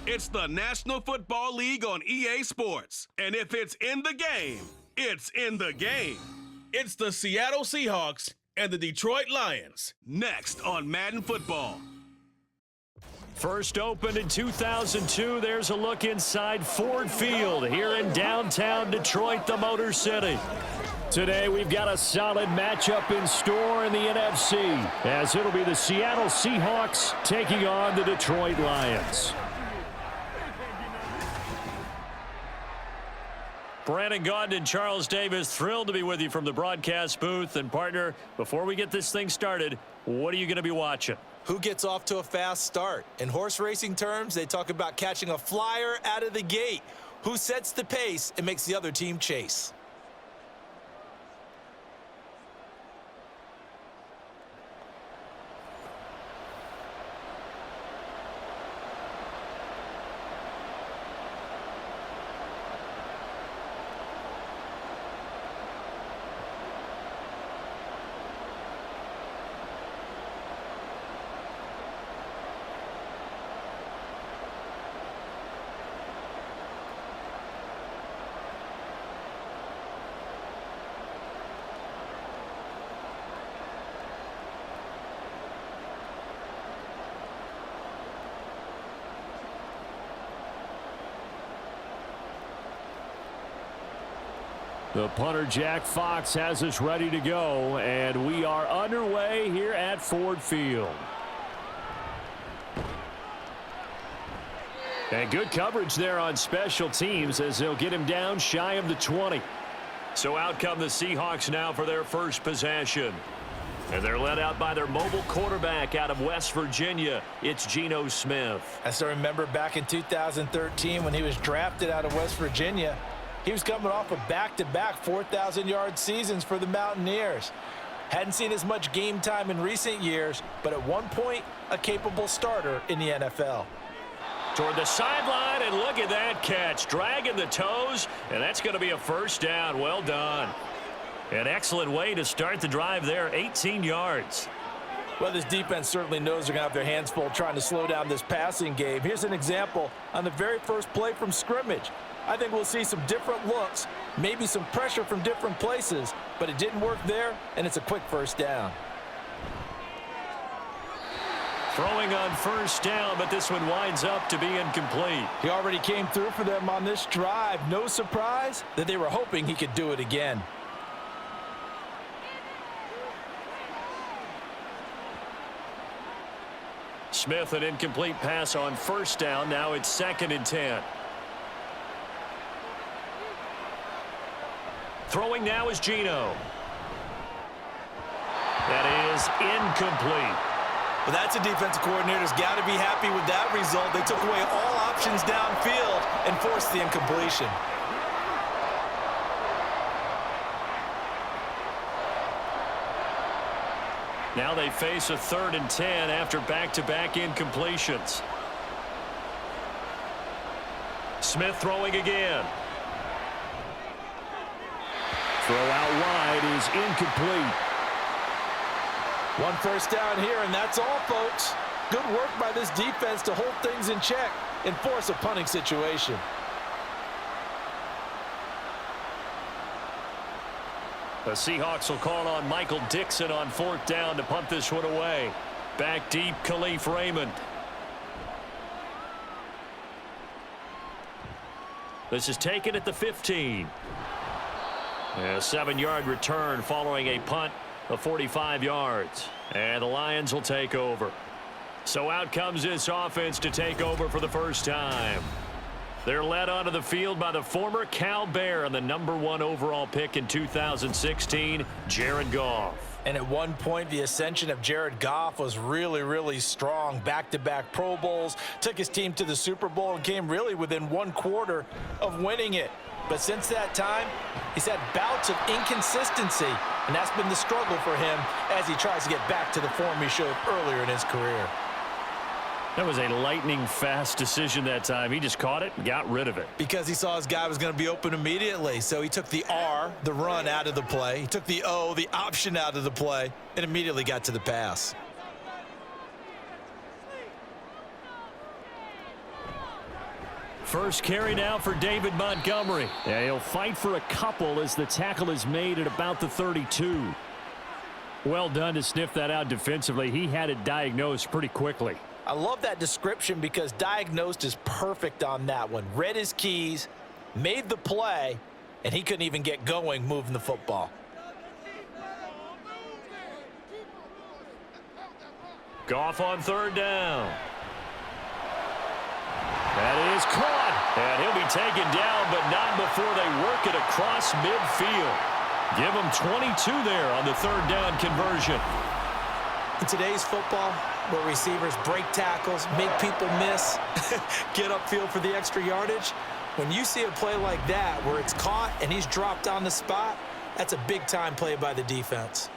It's the National Football League on EA Sports. And if it's in the game, it's in the game. It's the Seattle Seahawks and the Detroit Lions. Next on Madden Football. First opened in 2002, there's a look inside Ford Field here in downtown Detroit, the Motor City. Today, we've got a solid matchup in store in the NFC, as it'll be the Seattle Seahawks taking on the Detroit Lions. Brandon Gaudin and Charles Davis, thrilled to be with you from the broadcast booth. And partner, before we get this thing started, what are you going to be watching? Who gets off to a fast start? In horse racing terms, they talk about catching a flyer out of the gate. Who sets the pace and makes the other team chase? The punter, Jack Fox, has us ready to go, and we are underway here at Ford Field. And good coverage there on special teams as they'll get him down shy of the 20. So out come the Seahawks now for their first possession. And they're led out by their mobile quarterback out of West Virginia. It's Geno Smith. I still remember back in 2013 when he was drafted out of West Virginia. He was coming off of back-to-back 4,000-yard seasons for the Mountaineers. Hadn't seen as much game time in recent years, but at one point, a capable starter in the NFL. Toward the sideline, and look at that catch. Dragging the toes, and that's going to be a first down. Well done. An excellent way to start the drive there, 18 yards. Well, this defense certainly knows they're going to have their hands full trying to slow down this passing game. Here's an example on the very first play from scrimmage. I think we'll see some different looks, maybe some pressure from different places, but it didn't work there, and it's a quick first down. Throwing on first down, but this one winds up to be incomplete. He already came through for them on this drive. No surprise that they were hoping he could do it again. Smith, an incomplete pass on first down. Now it's 2nd and 10. Throwing now is Geno. That is incomplete. Well, that's a defensive coordinator's got to be happy with that result. They took away all options downfield and forced the incompletion. Now they face a 3rd and 10 after back-to-back incompletions. Smith throwing again. Throw out wide is incomplete. One first down here, and that's all, folks. Good work by this defense to hold things in check and force a punting situation. The Seahawks will call on Michael Dixon on 4th down to punt this one away. Back deep, Khalif Raymond. This is taken at the 15. A 7-yard return following a punt of 45 yards. And the Lions will take over. So out comes this offense to take over for the first time. They're led onto the field by the former Cal Bear and the #1 overall pick in 2016, Jared Goff. And at one point, the ascension of Jared Goff was really, really strong. Back-to-back Pro Bowls, took his team to the Super Bowl and came really within 1/4 of winning it. But since that time, he's had bouts of inconsistency, and that's been the struggle for him as he tries to get back to the form he showed earlier in his career. That was a lightning-fast decision that time. He just caught it and got rid of it. Because he saw his guy was going to be open immediately. So he took the R, the run, out of the play. He took the O, the option, out of the play, and immediately got to the pass. First carry now for David Montgomery. Yeah, he'll fight for a couple as the tackle is made at about the 32. Well done to sniff that out defensively. He had it diagnosed pretty quickly. I love that description because diagnosed is perfect on that one. Read his keys, made the play, and he couldn't even get going moving the football. Goff on third down. That is caught. And he'll be taken down, but not before they work it across midfield. Give him 22 there on the third down conversion. In today's football, where receivers break tackles, make people miss, get upfield for the extra yardage, when you see a play like that where it's caught and he's dropped on the spot, that's a big-time play by the defense.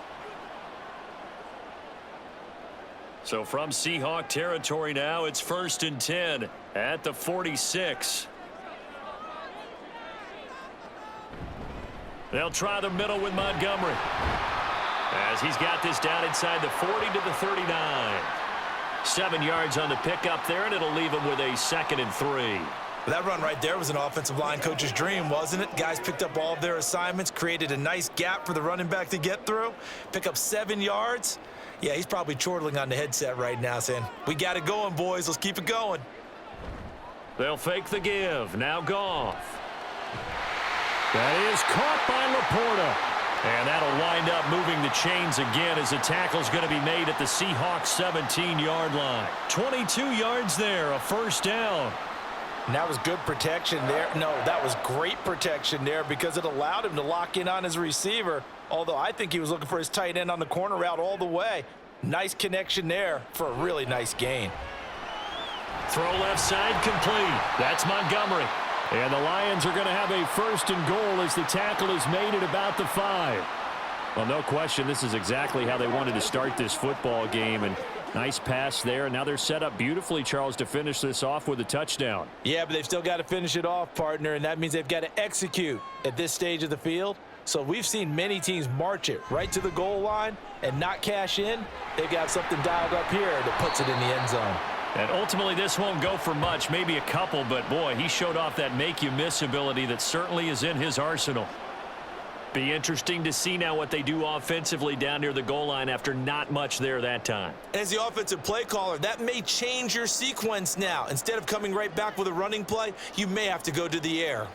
So from Seahawk territory now, it's 1st and 10 at the 46. They'll try the middle with Montgomery, as he's got this down inside the 40 to the 39. 7 yards on the pickup there, and it'll leave him with a 2nd and 3. That run right there was an offensive line coach's dream, wasn't it? Guys picked up all of their assignments, created a nice gap for the running back to get through, pick up 7 yards. Yeah, he's probably chortling on the headset right now saying, we got it going, boys. Let's keep it going. They'll fake the give. Now Goff. That is caught by Laporta. And that'll wind up moving the chains again as the tackle's going to be made at the Seahawks 17-yard line. 22 yards there, a first down. And that was good protection there. No, that was great protection there because it allowed him to lock in on his receiver, although I think he was looking for his tight end on the corner route all the way. Nice connection there for a really nice gain. Throw left side complete. That's Montgomery. And the Lions are going to have a 1st and goal as the tackle is made at about the 5. Well, no question, this is exactly how they wanted to start this football game. And nice pass there. And now they're set up beautifully, Charles, to finish this off with a touchdown. Yeah, but they've still got to finish it off, partner, and that means they've got to execute at this stage of the field. So we've seen many teams march it right to the goal line and not cash in. They've got something dialed up here that puts it in the end zone. And ultimately, this won't go for much, maybe a couple, but boy, he showed off that make-you-miss ability that certainly is in his arsenal. Be interesting to see now what they do offensively down near the goal line after not much there that time. As the offensive play caller, that may change your sequence now. Instead of coming right back with a running play, you may have to go to the air.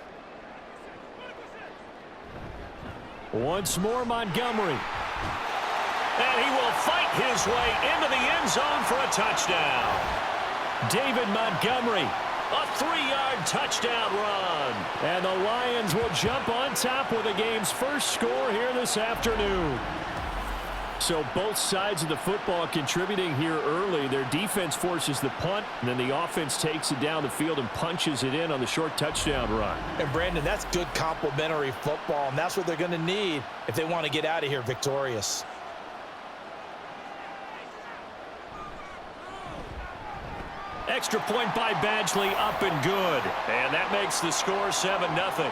Once more, Montgomery. And he will fight his way into the end zone for a touchdown. David Montgomery, a 3-yard touchdown run. And the Lions will jump on top with the game's first score here this afternoon. So both sides of the football contributing here early. Their defense forces the punt, and then the offense takes it down the field and punches it in on the short touchdown run. And, Brandon, that's good complementary football, and that's what they're going to need if they want to get out of here victorious. Extra point by Badgley, up and good. And that makes the score 7-0.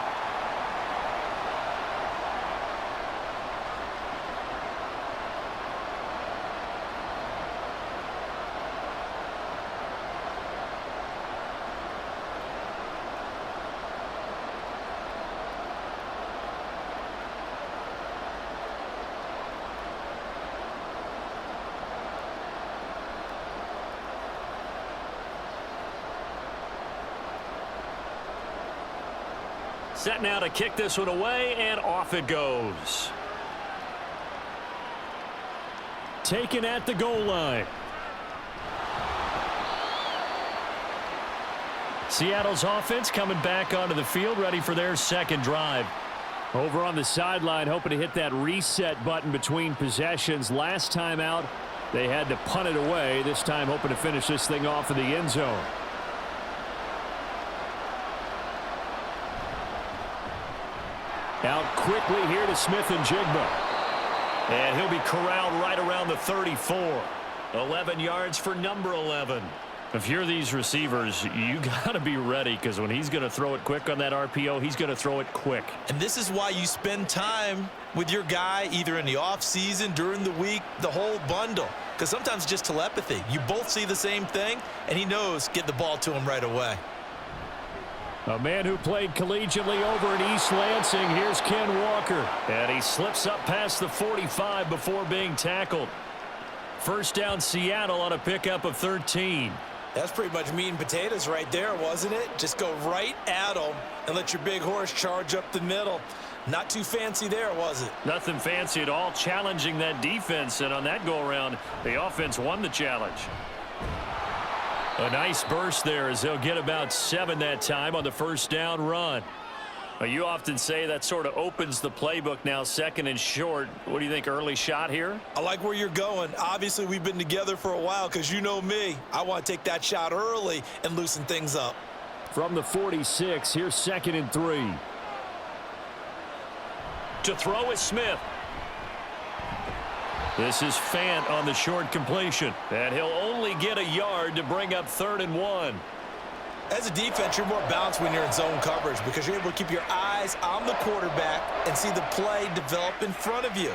Set now to kick this one away, and off it goes. Taken at the goal line. Seattle's offense coming back onto the field, ready for their second drive. Over on the sideline, hoping to hit that reset button between possessions. Last time out, they had to punt it away. This time, hoping to finish this thing off in the end zone. Out quickly here to Smith and Jigba. And he'll be corralled right around the 34. 11 yards for number 11. If you're these receivers, you got to be ready, because when he's going to throw it quick on that RPO, he's going to throw it quick. And this is why you spend time with your guy either in the offseason, during the week, the whole bundle. Because sometimes it's just telepathy. You both see the same thing, and he knows get the ball to him right away. A man who played collegiately over at East Lansing. Here's Ken Walker. And he slips up past the 45 before being tackled. First down Seattle on a pickup of 13. That's pretty much meat and potatoes right there, wasn't it? Just go right at them and let your big horse charge up the middle. Not too fancy there, was it? Nothing fancy at all, challenging that defense. And on that go-around, the offense won the challenge. A nice burst there as they'll get about 7 that time on the first down run. You often say that sort of opens the playbook now, second and short. What do you think, early shot here? I like where you're going. Obviously, we've been together for a while because you know me. I want to take that shot early and loosen things up. From the 46, here's 2nd and 3. To throw is Smith. This is Fant on the short completion. And he'll only get a yard to bring up 3rd and 1. As a defense, you're more balanced when you're in zone coverage because you're able to keep your eyes on the quarterback and see the play develop in front of you.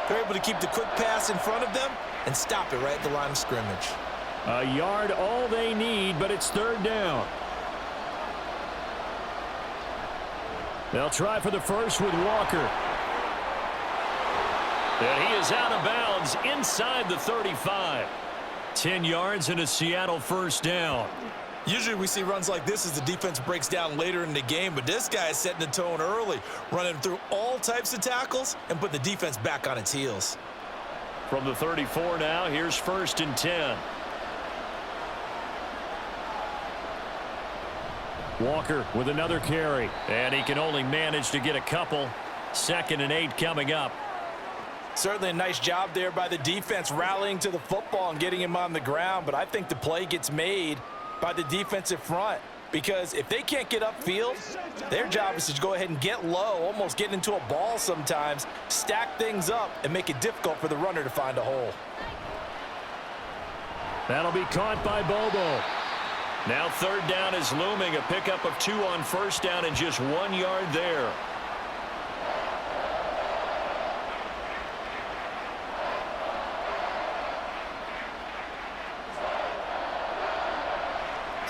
They're able to keep the quick pass in front of them and stop it right at the line of scrimmage. A yard all they need, but it's 3rd down. They'll try for the first with Walker. And he is out of bounds inside the 35. 10 yards and a Seattle first down. Usually we see runs like this as the defense breaks down later in the game, but this guy is setting the tone early, running through all types of tackles and put the defense back on its heels. From the 34 now, here's 1st and 10. Walker with another carry, and he can only manage to get a couple. 2nd and 8 coming up. Certainly a nice job there by the defense rallying to the football and getting him on the ground, but I think the play gets made by the defensive front because if they can't get upfield, their job is to go ahead and get low, almost get into a ball sometimes, stack things up, and make it difficult for the runner to find a hole. That'll be caught by Bobo. Now 3rd down is looming, a pickup of 2 on first down and just 1 yard there.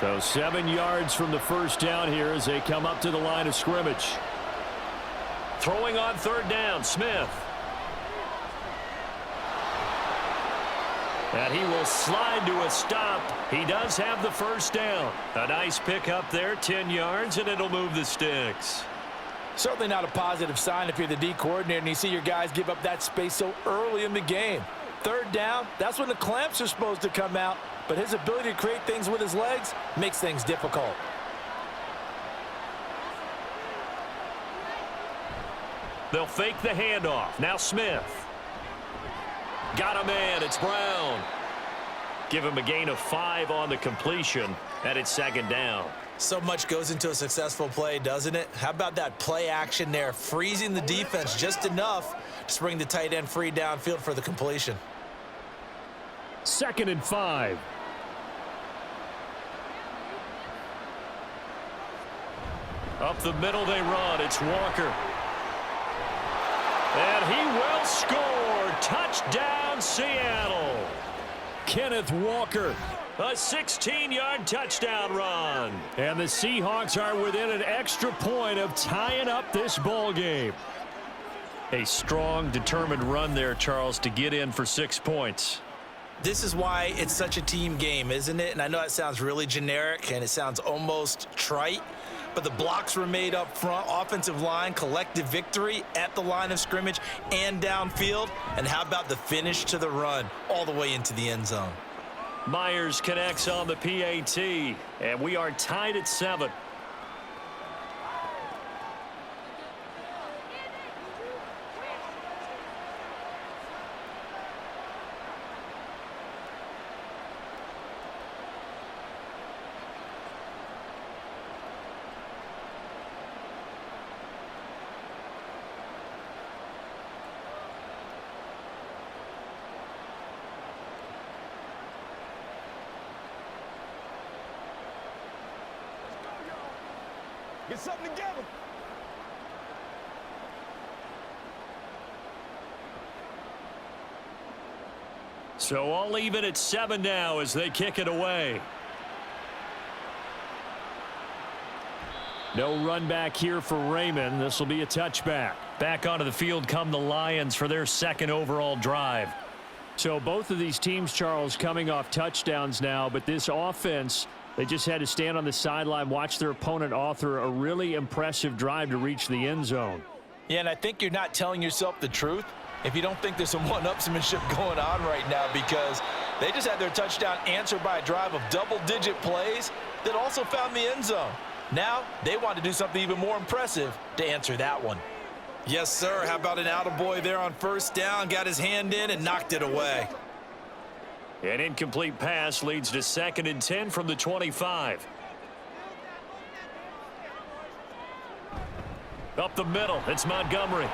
So 7 yards from the first down here as they come up to the line of scrimmage. Throwing on 3rd down, Smith. And he will slide to a stop. He does have the first down. A nice pickup there, 10 yards, and it'll move the sticks. Certainly not a positive sign if you're the D coordinator and you see your guys give up that space so early in the game. 3rd down, that's when the clamps are supposed to come out. But his ability to create things with his legs makes things difficult. They'll fake the handoff. Now Smith. Got a man. It's Brown. Give him a gain of 5 on the completion, and it's 2nd down. So much goes into a successful play, doesn't it? How about that play action there, freezing the defense just enough to bring the tight end free downfield for the completion. 2nd and 5. Up the middle they run. It's Walker. And he will score. Touchdown, Seattle. Kenneth Walker. A 16-yard touchdown run. And the Seahawks are within an extra point of tying up this ball game. A strong, determined run there, Charles, to get in for 6 points. This is why it's such a team game, isn't it? And I know that sounds really generic and it sounds almost trite, but the blocks were made up front, offensive line, collective victory at the line of scrimmage and downfield. And how about the finish to the run all the way into the end zone? Myers connects on the PAT, and we are tied at 7. Get something together. So all even at 7 now as they kick it away. No run back here for Raymond. This will be a touchback. Back onto the field come the Lions for their second overall drive. So both of these teams, Charles, coming off touchdowns now, but this offense, they just had to stand on the sideline, watch their opponent author a really impressive drive to reach the end zone. Yeah, and I think you're not telling yourself the truth if you don't think there's some one-upsmanship going on right now, because they just had their touchdown answered by a drive of double-digit plays that also found the end zone. Now they want to do something even more impressive to answer that one. Yes, sir. How about an attaboy there on first down? Got his hand in and knocked it away. An incomplete pass leads to 2nd and 10 from the 25. Up the middle, it's Montgomery.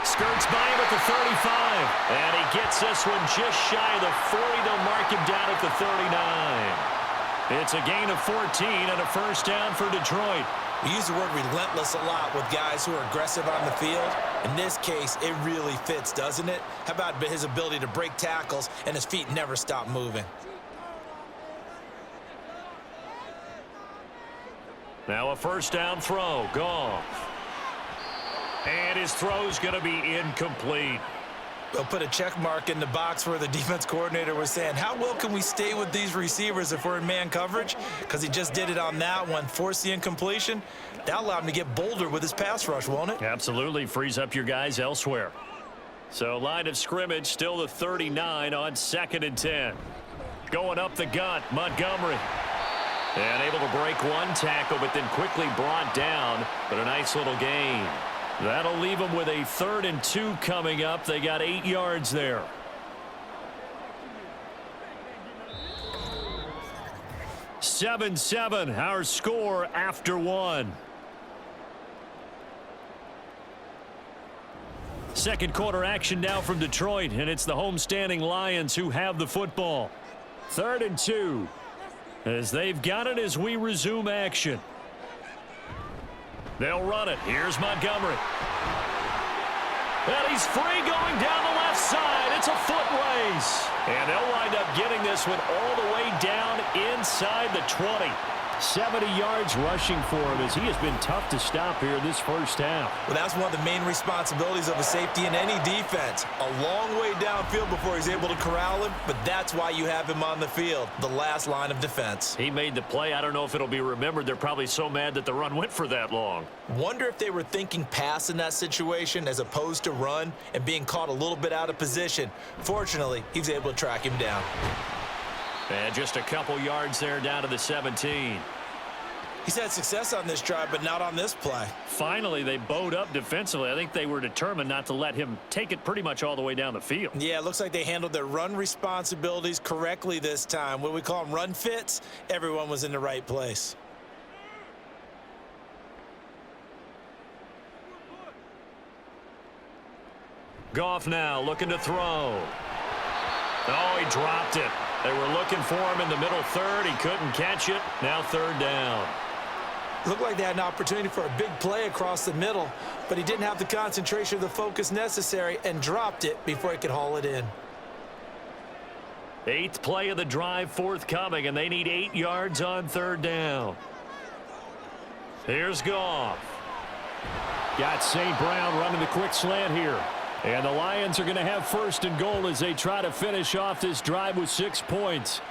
Skirts by him at the 35. And he gets this one just shy of the 40. They'll mark him down at the 39. It's a gain of 14 and a first down for Detroit. We use the word relentless a lot with guys who are aggressive on the field. In this case, it really fits, doesn't it? How about his ability to break tackles and his feet never stop moving? Now a first down throw. Goff. And his throw's going to be incomplete. They'll put a check mark in the box where the defense coordinator was saying, how well can we stay with these receivers if we're in man coverage? Because he just did it on that one, forced the incompletion. That allowed him to get bolder with his pass rush, won't it? Absolutely. Frees up your guys elsewhere. So line of scrimmage, still the 39 on 2nd and 10. Going up the gut, Montgomery. And able to break one tackle, but then quickly brought down. But a nice little gain. That'll leave them with a 3rd and 2 coming up. They got 8 yards there. "7-7", our score after 1. Second quarter action now from Detroit, and it's the homestanding Lions who have the football. 3rd and 2. As they've got it as we resume action. They'll run it. Here's Montgomery. And he's free going down the left side. It's a foot race. And they'll wind up getting this one all the way down inside the 20. 70 yards rushing for him as he has been tough to stop here this first half. Well, that's one of the main responsibilities of a safety in any defense. A long way downfield before he's able to corral him, but that's why you have him on the field, the last line of defense. He made the play. I don't know if it'll be remembered. They're probably so mad that the run went for that long. Wonder if they were thinking pass in that situation as opposed to run and being caught a little bit out of position. Fortunately, he was able to track him down. And just a couple yards there down to the 17. He's had success on this drive, but not on this play. Finally, they bowed up defensively. I think they were determined not to let him take it pretty much all the way down the field. Yeah, it looks like they handled their run responsibilities correctly this time. What we call them run fits, everyone was in the right place. Goff now looking to throw. Oh, he dropped it. They were looking for him in the middle 3rd. He couldn't catch it. Now 3rd down. Looked like they had an opportunity for a big play across the middle, but he didn't have the concentration or the focus necessary and dropped it before he could haul it in. 8th play of the drive forthcoming, and they need 8 yards on 3rd down. Here's Goff. Got St. Brown running the quick slant here. And the Lions are going to have 1st and goal as they try to finish off this drive with 6 points.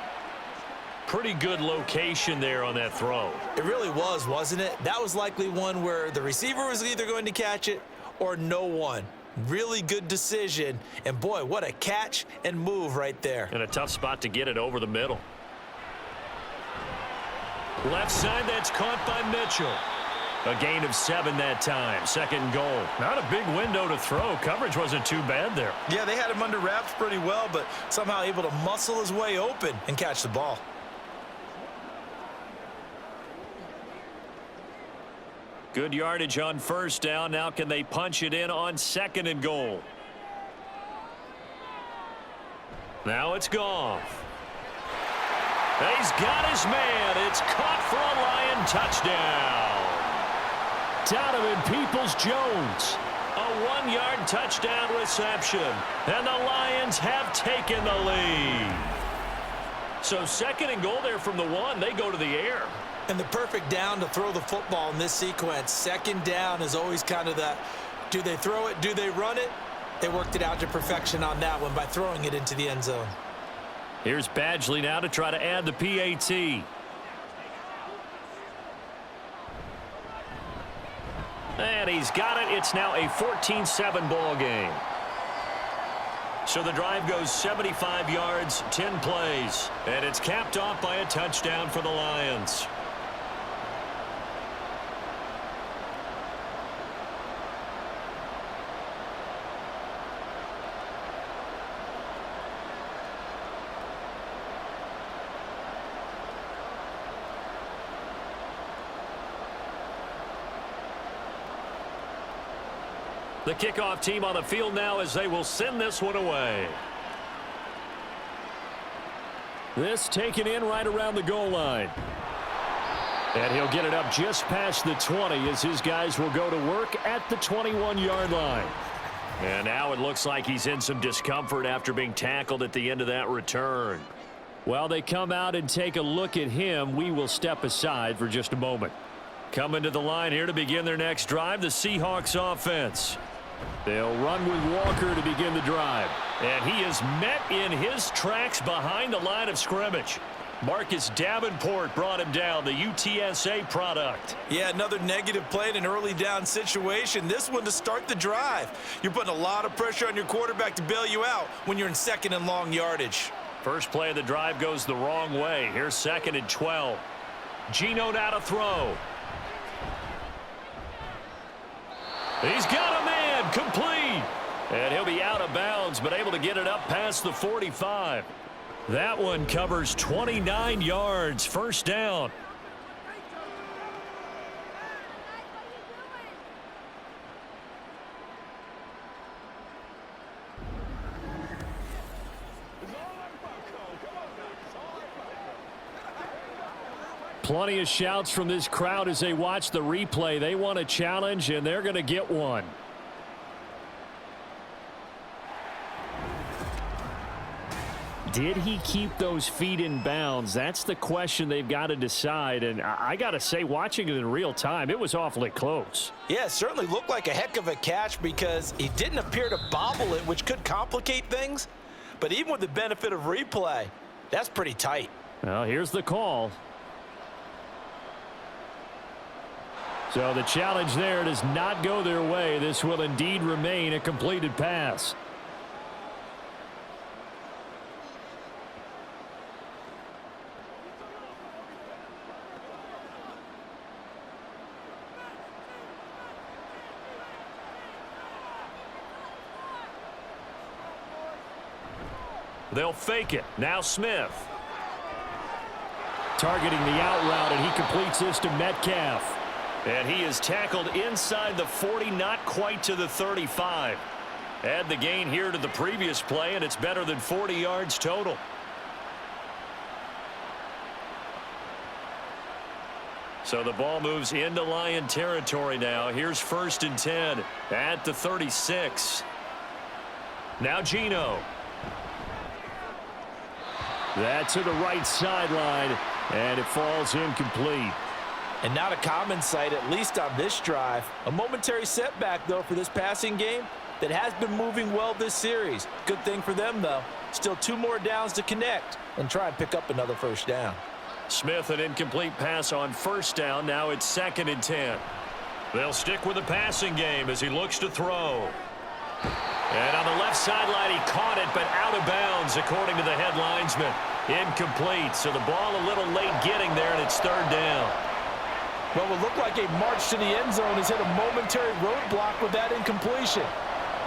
Pretty good location there on that throw. It really was, wasn't it? That was likely one where the receiver was either going to catch it or no one. Really good decision. And, boy, what a catch and move right there. And a tough spot to get it over the middle. Left side, that's caught by Mitchell. A gain of 7 that time. 2nd and goal. Not a big window to throw. Coverage wasn't too bad there. Yeah, they had him under wraps pretty well, but somehow able to muscle his way open and catch the ball. Good yardage on 1st down. Now can they punch it in on 2nd and goal? Now it's Goff. He's got his man. It's caught for a Lion touchdown. Donovan Peoples-Jones. A 1-yard touchdown reception. And the Lions have taken the lead. So 2nd and goal there from the 1. They go to the air. And the perfect down to throw the football in this sequence. Second down is always kind of the, do they throw it, do they run it? They worked it out to perfection on that one by throwing it into the end zone. Here's Badgley now to try to add the PAT. And he's got it. It's now a 14-7 ball game. So the drive goes 75 yards, 10 plays. And it's capped off by a touchdown for the Lions. The kickoff team on the field now as they will send this one away. This taken in right around the goal line. And he'll get it up just past the 20 as his guys will go to work at the 21-yard line. And now it looks like he's in some discomfort after being tackled at the end of that return. While they come out and take a look at him, we will step aside for just a moment. Coming to the line here to begin their next drive, the Seahawks offense. They'll run with Walker to begin the drive. And he is met in his tracks behind the line of scrimmage. Marcus Davenport brought him down, the UTSA product. Yeah, another negative play in an early down situation. This one to start the drive. You're putting a lot of pressure on your quarterback to bail you out when you're in second and long yardage. First play of the drive goes the wrong way. Here's 2nd and 12. Geno now to throw. He's got a man, complete. And he'll be out of bounds, but able to get it up past the 45. That one covers 29 yards, first down. Plenty of shouts from this crowd as they watch the replay. They want a challenge, and they're going to get one. Did he keep those feet in bounds? That's the question they've got to decide. And I got to say, watching it in real time, it was awfully close. Yeah, it certainly looked like a heck of a catch because he didn't appear to bobble it, which could complicate things. But even with the benefit of replay, that's pretty tight. Well, here's the call. So the challenge there does not go their way. This will indeed remain a completed pass. They'll fake it. Now Smith. Targeting the out route, and he completes this to Metcalf. And he is tackled inside the 40, not quite to the 35. Add the gain here to the previous play, and it's better than 40 yards total. So the ball moves into Lion territory now. Here's 1st and 10 at the 36. Now Geno. That to the right sideline, and it falls incomplete. And not a common sight, at least on this drive. A momentary setback, though, for this passing game that has been moving well this series. Good thing for them, though. Still 2 more downs to connect and try and pick up another first down. Smith, an incomplete pass on 1st down. Now it's 2nd and 10. They'll stick with the passing game as he looks to throw. And on the left sideline, he caught it, but out of bounds, according to the head linesman. Incomplete, so the ball a little late getting there, and it's 3rd down. What would look like a march to the end zone has hit a momentary roadblock with that incompletion.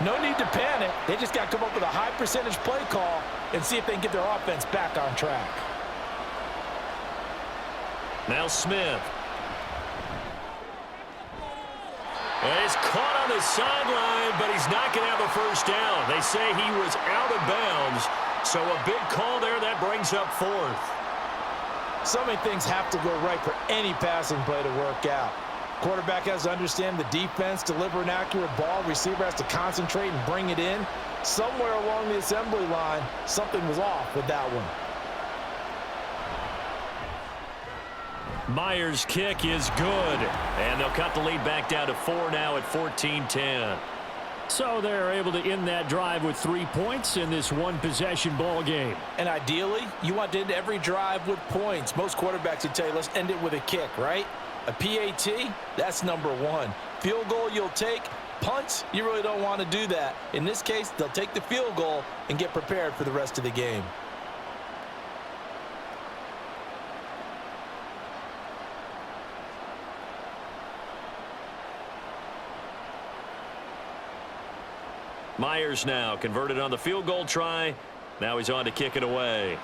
No need to panic. They just got to come up with a high percentage play call and see if they can get their offense back on track. Now Smith. And he's caught on the sideline, but he's not going to have a first down. They say he was out of bounds, so a big call there that brings up 4th. So many things have to go right for any passing play to work out. Quarterback has to understand the defense, deliver an accurate ball. Receiver has to concentrate and bring it in. Somewhere along the assembly line, something was off with that one. Myers' kick is good. And they'll cut the lead back down to 4 now at 14-10. So they're able to end that drive with 3 points in this one-possession ball game. And ideally, you want to end every drive with points. Most quarterbacks would tell you, let's end it with a kick, right? A PAT, that's number 1. Field goal you'll take. Punts, you really don't want to do that. In this case, they'll take the field goal and get prepared for the rest of the game. Myers now converted on the field goal try. Now he's on to kick it away.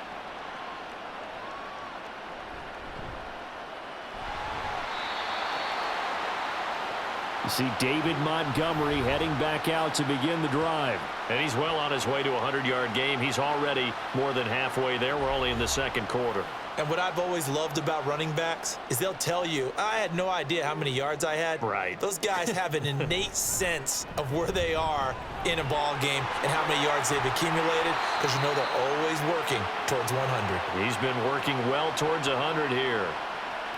You see David Montgomery heading back out to begin the drive. And he's well on his way to a 100-yard game. He's already more than halfway there. We're only in the second quarter. And what I've always loved about running backs is they'll tell you, I had no idea how many yards I had. Right. Those guys have an innate sense of where they are in a ball game and how many yards they've accumulated, because you know they're always working towards 100. He's been working well towards 100 here.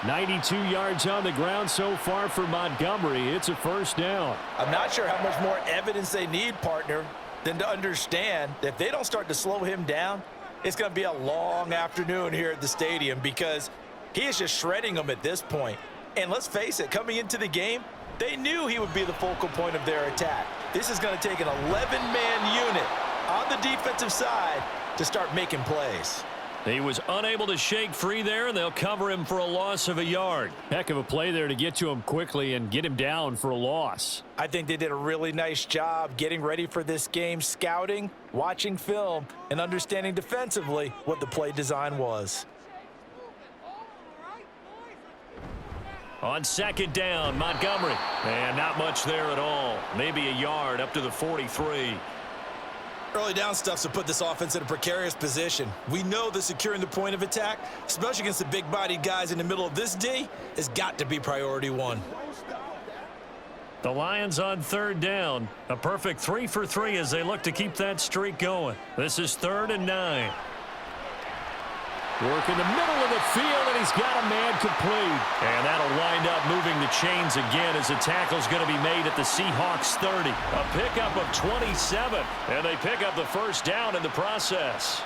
92 yards on the ground so far for Montgomery. It's a first down. I'm not sure how much more evidence they need, partner, than to understand that if they don't start to slow him down, it's going to be a long afternoon here at the stadium, because he is just shredding them at this point. And let's face it, coming into the game, they knew he would be the focal point of their attack. This is going to take an 11-man unit on the defensive side to start making plays. He was unable to shake free there, and they'll cover him for a loss of a yard. Heck of a play there to get to him quickly and get him down for a loss. I think they did a really nice job getting ready for this game, scouting, watching film, and understanding defensively what the play design was. On second down, Montgomery. And not much there at all. Maybe a yard up to the 43. Early down stuff to put this offense in a precarious position. We know that securing the point of attack, especially against the big-bodied guys in the middle of this D, has got to be priority 1. The Lions on third down. A perfect 3 for 3 as they look to keep that streak going. This is 3rd and 9. Work in the middle of the field, and he's got a man complete. And that'll wind up moving the chains again as the tackle's going to be made at the Seahawks 30. A pickup of 27, and they pick up the first down in the process.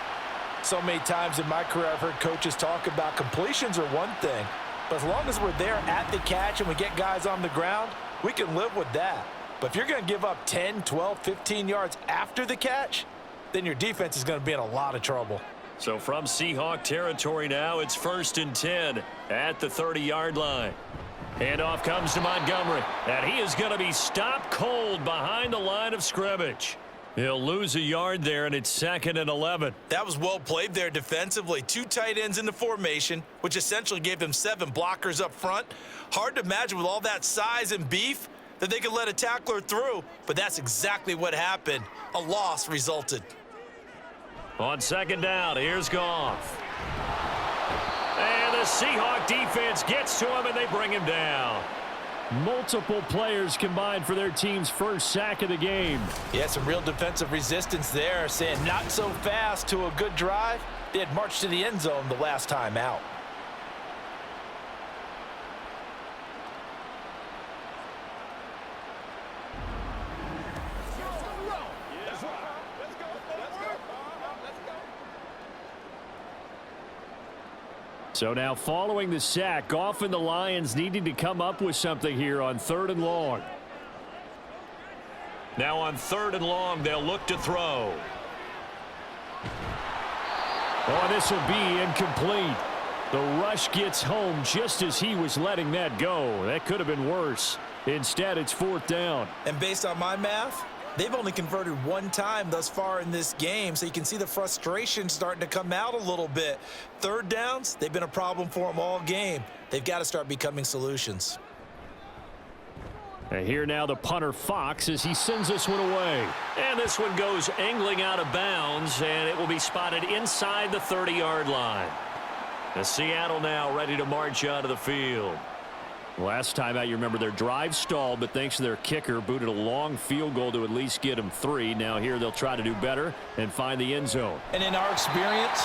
So many times in my career I've heard coaches talk about completions are one thing, but as long as we're there at the catch and we get guys on the ground, we can live with that. But if you're going to give up 10, 12, 15 yards after the catch, then your defense is going to be in a lot of trouble. So from Seahawk territory now, it's 1st and 10 at the 30-yard line. Handoff comes to Montgomery, and he is going to be stopped cold behind the line of scrimmage. He'll lose a yard there, and it's 2nd and 11. That was well played there defensively. 2 tight ends in the formation, which essentially gave them 7 blockers up front. Hard to imagine with all that size and beef that they could let a tackler through, but that's exactly what happened. A loss resulted. On second down, here's Goff. And the Seahawk defense gets to him, and they bring him down. Multiple players combined for their team's first sack of the game. Yeah, some real defensive resistance there, saying not so fast to a good drive. They had marched to the end zone the last time out. So now following the sack, Goff and the Lions needing to come up with something here on 3rd and long. Now on 3rd and long, they'll look to throw. Oh, this will be incomplete. The rush gets home just as he was letting that go. That could have been worse. Instead, it's 4th down. And based on my math, they've only converted 1 time thus far in this game, so you can see the frustration starting to come out a little bit. 3rd downs, they've been a problem for them all game. They've got to start becoming solutions. And here now the punter Fox as he sends this one away. And this one goes angling out of bounds, and it will be spotted inside the 30-yard line. And Seattle now ready to march out of the field. Last time out, you remember their drive stalled, but thanks to their kicker, booted a long field goal to at least get them 3. Now here they'll try to do better and find the end zone. And in our experience,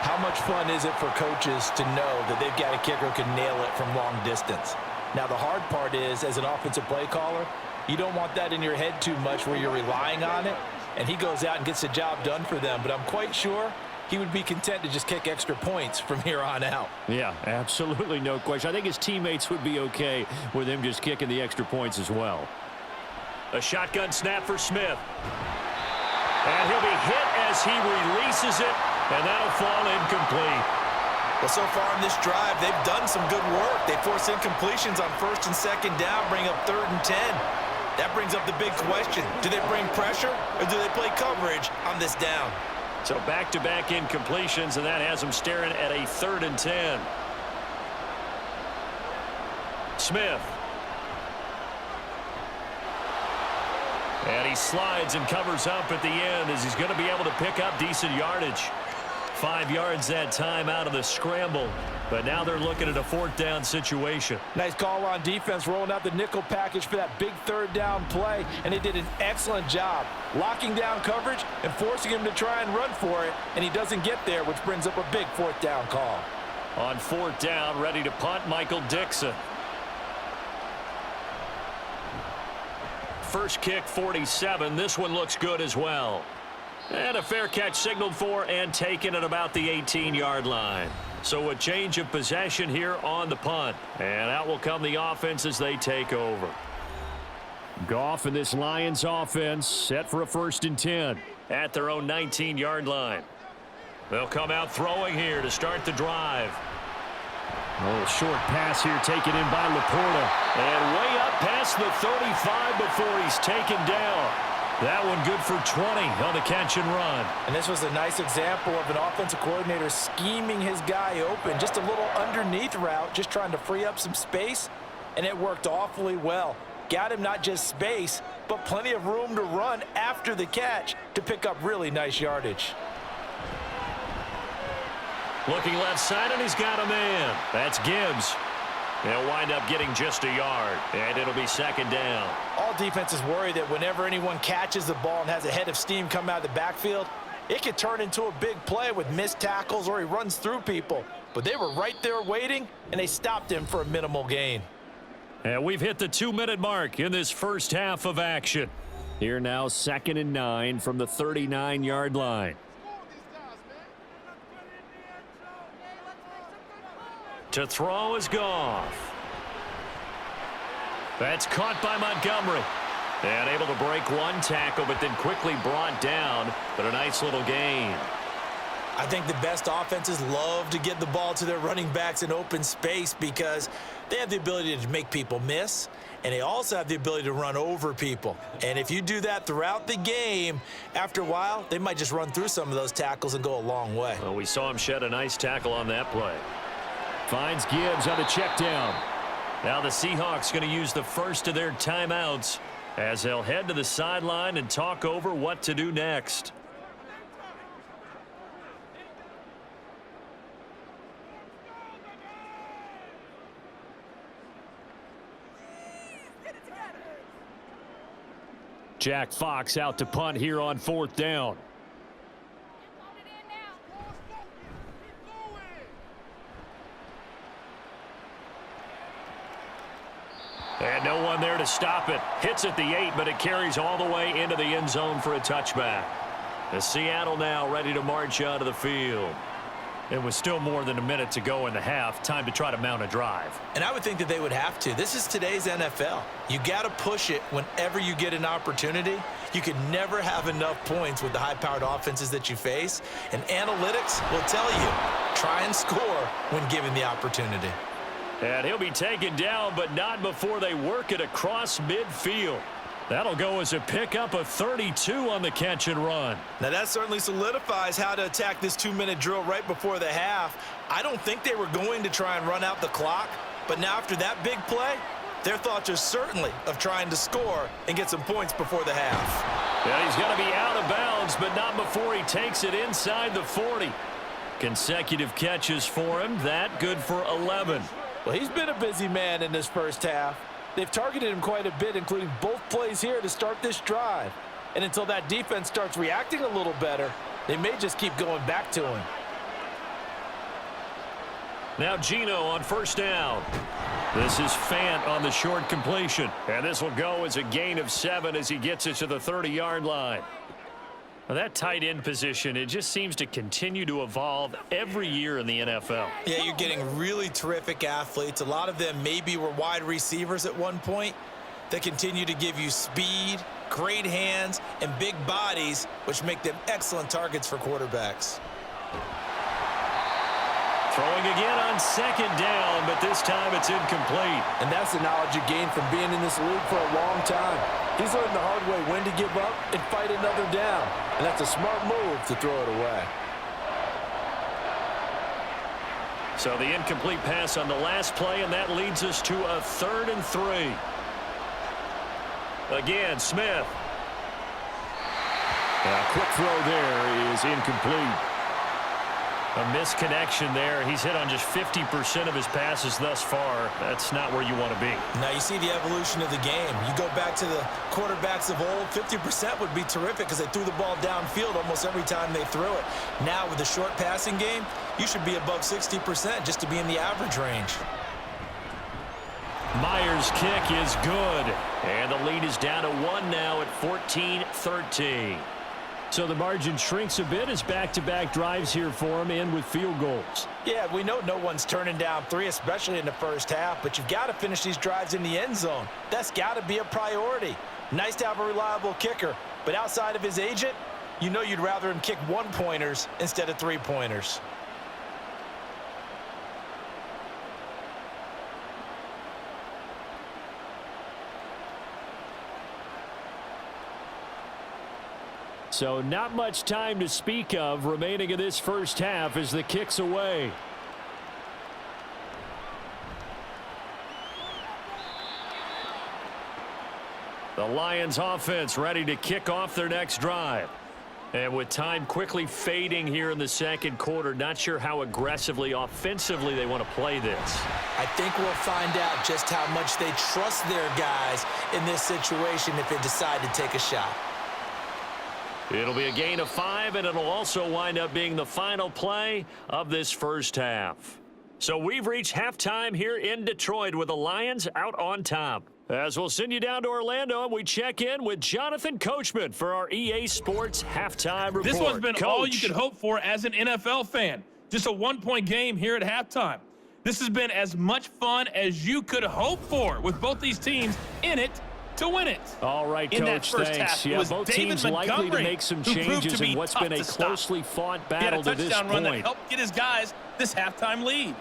How much fun is it for coaches to know that they've got a kicker who can nail it from long distance? Now, the hard part is, as an offensive play caller, you don't want that in your head too much where you're relying on it, and he goes out and gets the job done for them. But I'm quite sure he would be content to just kick extra points from here on out. Yeah, absolutely no question. I think his teammates would be okay with him just kicking the extra points as well. A shotgun snap for Smith. And he'll be hit as he releases it, and that'll fall incomplete. Well, so far in this drive, they've done some good work. They force incompletions on 1st and 2nd down, bring up 3rd and 10. That brings up the big question. Do they bring pressure, or do they play coverage on this down? So back-to-back incompletions, and that has them staring at a 3rd and 10. Smith. And he slides and covers up at the end as he's going to be able to pick up decent yardage. 5 yards that time out of the scramble. But now they're looking at a 4th down situation. Nice call on defense, rolling out the nickel package for that big 3rd down play. And they did an excellent job locking down coverage and forcing him to try and run for it. And he doesn't get there, which brings up a big 4th down call. On 4th down, ready to punt, Michael Dixon. First kick, 47. This one looks good as well. And a fair catch signaled for and taken at about the 18-yard line. So a change of possession here on the punt. And out will come the offense as they take over. Goff and this Lions offense set for a 1st and 10. At their own 19-yard line. They'll come out throwing here to start the drive. A little short pass here taken in by Laporta. And way up past the 35 before he's taken down. That one good for 20 on the catch and run. And this was a nice example of an offensive coordinator scheming his guy open. Just a little underneath route, just trying to free up some space. And it worked awfully well. Got him not just space, but plenty of room to run after the catch to pick up really nice yardage. Looking left side, and he's got a man. That's Gibbs. They'll wind up getting just a yard, and it'll be 2nd down. All defenses worry that whenever anyone catches the ball and has a head of steam come out of the backfield, it could turn into a big play with missed tackles or he runs through people. But they were right there waiting, and they stopped him for a minimal gain. And we've hit the 2-minute mark in this first half of action. Here now, 2nd and 9 from the 39-yard line. To throw is Goff. That's caught by Montgomery. And able to break one tackle, but then quickly brought down. But a nice little gain. I think the best offenses love to get the ball to their running backs in open space because they have the ability to make people miss, and they also have the ability to run over people. And if you do that throughout the game, after a while, they might just run through some of those tackles and go a long way. Well, we saw him shed a nice tackle on that play. Finds Gibbs on the check down. Now the Seahawks going to use the first of their timeouts as they'll head to the sideline and talk over what to do next. Jack Fox out to punt here on 4th down. And no one there to stop it. Hits at the 8, but it carries all the way into the end zone for a touchback. The Seattle now ready to march out of the field. It was still more than a minute to go in the half. Time to try to mount a drive. And I would think that they would have to. This is today's NFL. You got to push it whenever you get an opportunity. You can never have enough points with the high-powered offenses that you face. And analytics will tell you, try and score when given the opportunity. And he'll be taken down, but not before they work it across midfield. That'll go as a pickup of 32 on the catch and run. Now that certainly solidifies how to attack this 2-minute drill right before the half. I don't think they were going to try and run out the clock, but now after that big play, their thoughts are certainly of trying to score and get some points before the half. Yeah, he's going to be out of bounds, but not before he takes it inside the 40. Consecutive catches for him. That good for 11. Well, he's been a busy man in this first half. They've targeted him quite a bit, including both plays here to start this drive. And until that defense starts reacting a little better, they may just keep going back to him. Now Gino on first down. This is Fant on the short completion. And this will go as a gain of 7 as he gets it to the 30-yard line. Now that tight end position, it just seems to continue to evolve every year in the NFL. Yeah, you're getting really terrific athletes. A lot of them maybe were wide receivers at one point. They continue to give you speed, great hands, and big bodies, which make them excellent targets for quarterbacks. Throwing again on second down, but this time it's incomplete. And that's the knowledge you gain from being in this league for a long time. He's learned the hard way when to give up and fight another down. And that's a smart move to throw it away. So the incomplete pass on the last play, and that leads us to a 3rd and 3. Again, Smith. A quick throw there is incomplete. A misconnection there. He's hit on just 50% of his passes thus far. That's not where you want to be. Now you see the evolution of the game. You go back to the quarterbacks of old, 50% would be terrific because they threw the ball downfield almost every time they threw it. Now with the short passing game, you should be above 60% just to be in the average range. Myers' kick is good. And the lead is down to 1 now at 14-13. So the margin shrinks a bit as back-to-back drives here for him, and with field goals. Yeah, we know no one's turning down 3, especially in the first half, but you've got to finish these drives in the end zone. That's got to be a priority. Nice to have a reliable kicker, but outside of his agent, you know you'd rather him kick 1-pointers instead of 3-pointers. So not much time to speak of remaining in this first half as the kick's away. The Lions offense ready to kick off their next drive. And with time quickly fading here in the second quarter, not sure how aggressively, offensively they want to play this. I think we'll find out just how much they trust their guys in this situation if they decide to take a shot. It'll be a gain of 5, and it'll also wind up being the final play of this first half. So we've reached halftime here in Detroit with the Lions out on top. As we'll send you down to Orlando, and we check in with Jonathan Coachman for our EA Sports halftime report. This one's been Coach. all you could hope for as an NFL fan. Just a 1-point game here at halftime. This has been as much fun as you could hope for with both these teams in it to win it. All right, in Coach, that first thanks. half, it Yeah, was both David teams likely to Montgomery make some who proved changes to be in what's tough been a to stop. closely fought He had a battle to this touchdown run that point. helped get his guys this halftime lead.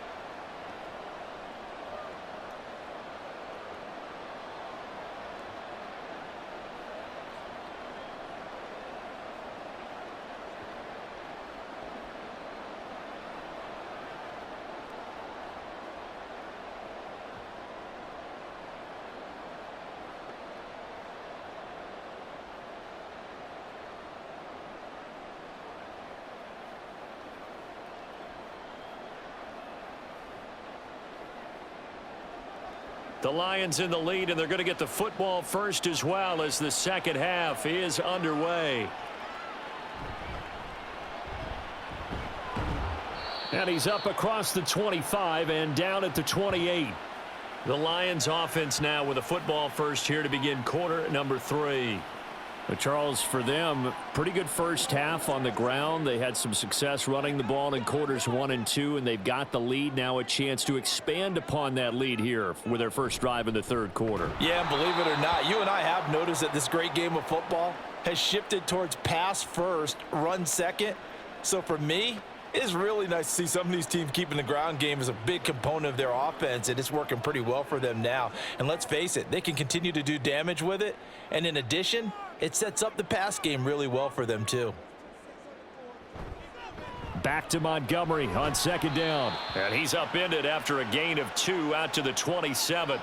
The Lions in the lead, and they're going to get the football first as well as the second half is underway. And he's up across the 25 and down at the 28. The Lions offense now with a football first here to begin quarter number 3. Charles, for them, pretty good first half on the ground. They had some success running the ball in quarters 1 and 2, and they've got the lead now, a chance to expand upon that lead here with their first drive in the third quarter. Yeah, and believe it or not, you and I have noticed that this great game of football has shifted towards pass first, run second. So for me, it's really nice to see some of these teams keeping the ground game as a big component of their offense, and it's working pretty well for them now. And let's face it, they can continue to do damage with it. And in addition, it sets up the pass game really well for them too. Back to Montgomery on second down. And he's upended after a gain of 2 out to the 27.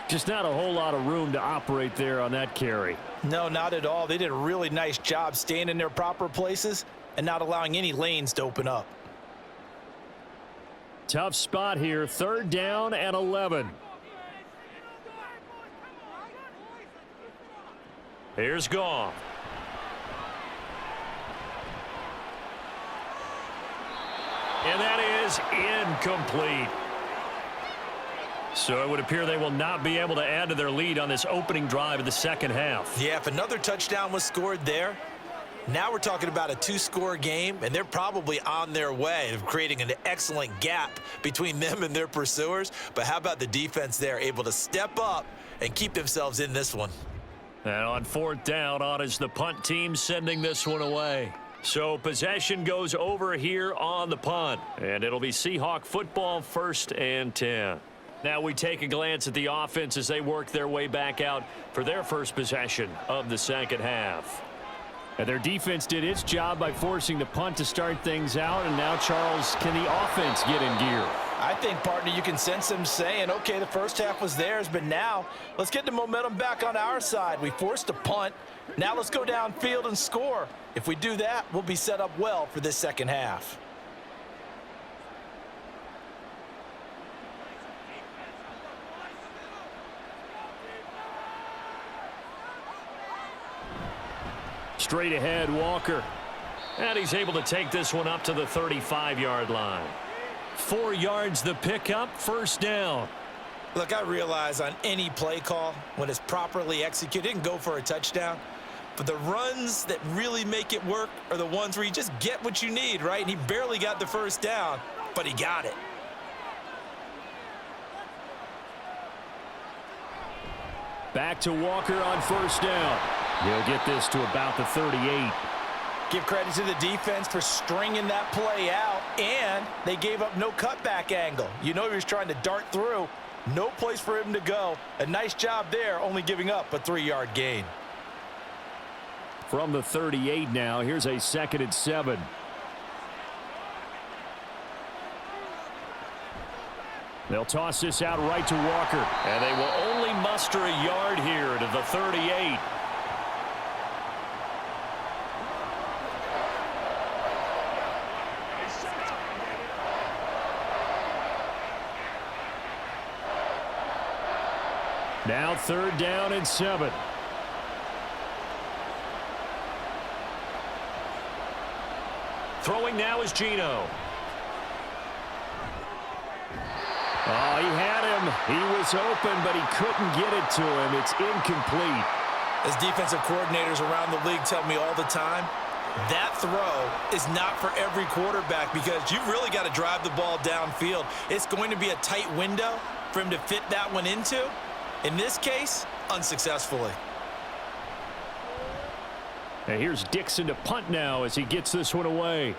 Just not a whole lot of room to operate there on that carry. No, not at all. They did a really nice job staying in their proper places and not allowing any lanes to open up. Tough spot here, third down and 11. Here's Goff. And that is incomplete. So it would appear they will not be able to add to their lead on this opening drive of the second half. Yeah, if another touchdown was scored there, now we're talking about a two-score game, and they're probably on their way of creating an excellent gap between them and their pursuers. But how about the defense there, able to step up and keep themselves in this one? And on fourth down, on is the punt team sending this one away. So possession goes over here on the punt, and it'll be Seahawk football, 1st and 10. Now we take a glance at the offense as they work their way back out for their first possession of the second half. And their defense did its job by forcing the punt to start things out, and now, Charles, can the offense get in gear? I think, partner, you can sense them saying, okay, the first half was theirs, but now let's get the momentum back on our side. We forced a punt. Now let's go downfield and score. If we do that, we'll be set up well for this second half. Straight ahead, Walker. And he's able to take this one up to the 35-yard line. 4 yards the pickup, 1st down. Look, I realize on any play call, when it's properly executed, it can go for a touchdown. But the runs that really make it work are the ones where you just get what you need, right? And he barely got the 1st down, but he got it. Back to Walker on 1st down. He'll get this to about the 38. Give credit to the defense for stringing that play out, and they gave up no cutback angle. You know he was trying to dart through. No place for him to go. A nice job there, only giving up a 3-yard gain. From the 38 now, here's a 2nd and 7. They'll toss this out right to Walker. And they will only muster a yard here to the 38. Now 3rd down and 7. Throwing now is Geno. Oh, he had him. He was open, but he couldn't get it to him. It's incomplete. As defensive coordinators around the league tell me all the time, that throw is not for every quarterback because you've really got to drive the ball downfield. It's going to be a tight window for him to fit that one into. In this case, unsuccessfully. And here's Dixon to punt now as he gets this one away.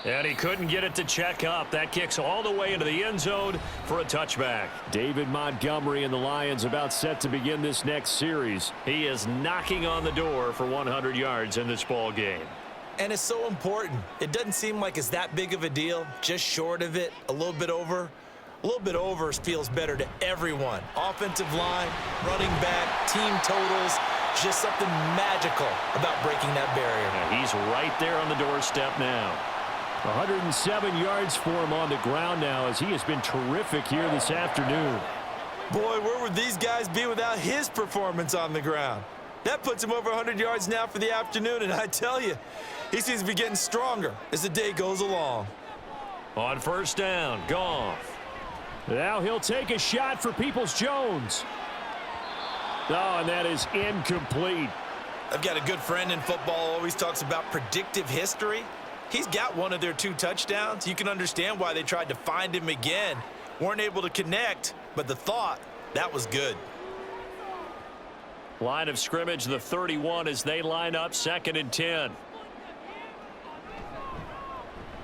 And he couldn't get it to check up. That kicks all the way into the end zone for a touchback. David Montgomery and the Lions about set to begin this next series. He is knocking on the door for 100 yards in this ball game. And it's so important. It doesn't seem like it's that big of a deal. Just short of it, a little bit over. A little bit over feels better to everyone. Offensive line, running back, team totals, just something magical about breaking that barrier. And he's right there on the doorstep now. 107 yards for him on the ground now as he has been terrific here this afternoon. Boy, where would these guys be without his performance on the ground? That puts him over 100 yards now for the afternoon, and I tell you, he seems to be getting stronger as the day goes along. On 1st down, Goff. Now he'll take a shot for Peoples-Jones. Oh, and that is incomplete. I've got a good friend in football, always talks about predictive history. He's got one of their 2 touchdowns. You can understand why they tried to find him again. Weren't able to connect, but the thought, that was good. Line of scrimmage, the 31 as they line up 2nd and 10.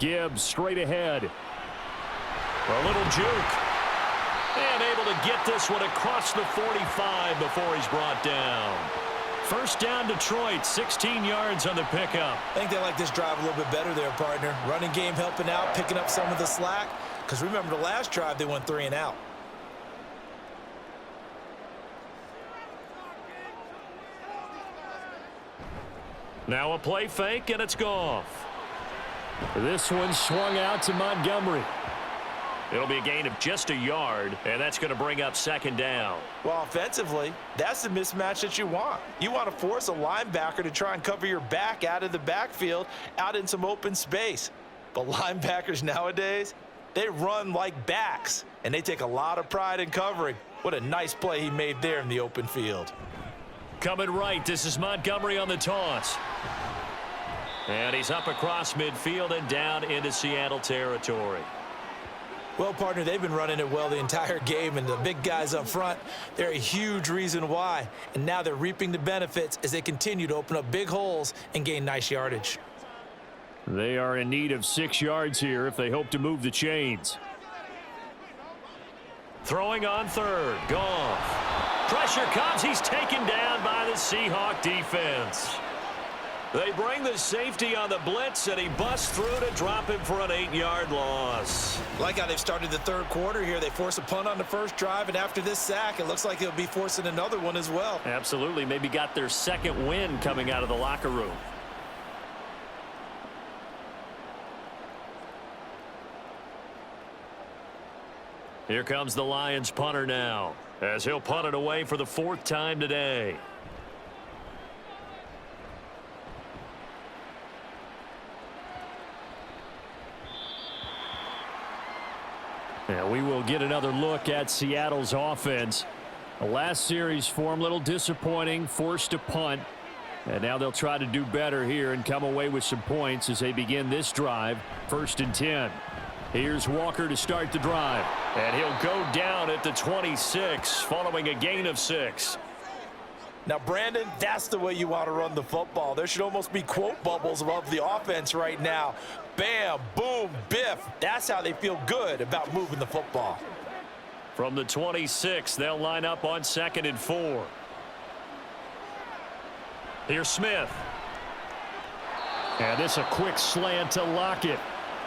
Gibbs straight ahead. A little juke. And able to get this one across the 45 before he's brought down. 1st down, Detroit, 16 yards on the pickup. I think they like this drive a little bit better there, partner. Running game helping out, picking up some of the slack. Because remember the last drive, they went 3 and out. Now a play fake, and it's Goff. This one swung out to Montgomery. It'll be a gain of just a yard, and that's going to bring up second down. Well, offensively, that's the mismatch that you want. You want to force a linebacker to try and cover your back out of the backfield, out in some open space. But linebackers nowadays, they run like backs, and they take a lot of pride in covering. What a nice play he made there in the open field. Coming right, this is Montgomery on the toss. And he's up across midfield and down into Seattle territory. Well, partner, they've been running it well the entire game, and the big guys up front, they're a huge reason why. And now they're reaping the benefits as they continue to open up big holes and gain nice yardage. They are in need of 6 yards here if they hope to move the chains. Throwing on third, Goff. Pressure comes, he's taken down by the Seahawk defense. They bring the safety on the blitz, and he busts through to drop him for an 8-yard loss. Like how they've started the third quarter here. They force a punt on the first drive, and after this sack, it looks like they'll be forcing another one as well. Absolutely. Maybe got their second win coming out of the locker room. Here comes the Lions punter now, as he'll punt it away for the 4th time today. And we will get another look at Seattle's offense. The last series for them, a little disappointing, forced a punt. And now they'll try to do better here and come away with some points as they begin this drive, 1st and 10. Here's Walker to start the drive. And he'll go down at the 26 following a gain of 6. Now, Brandon, that's the way you want to run the football. There should almost be quote bubbles above the offense right now. Bam, boom, biff. That's how they feel good about moving the football. From the 26, they'll line up on 2nd and 4. Here's Smith. And this a quick slant to Lockett.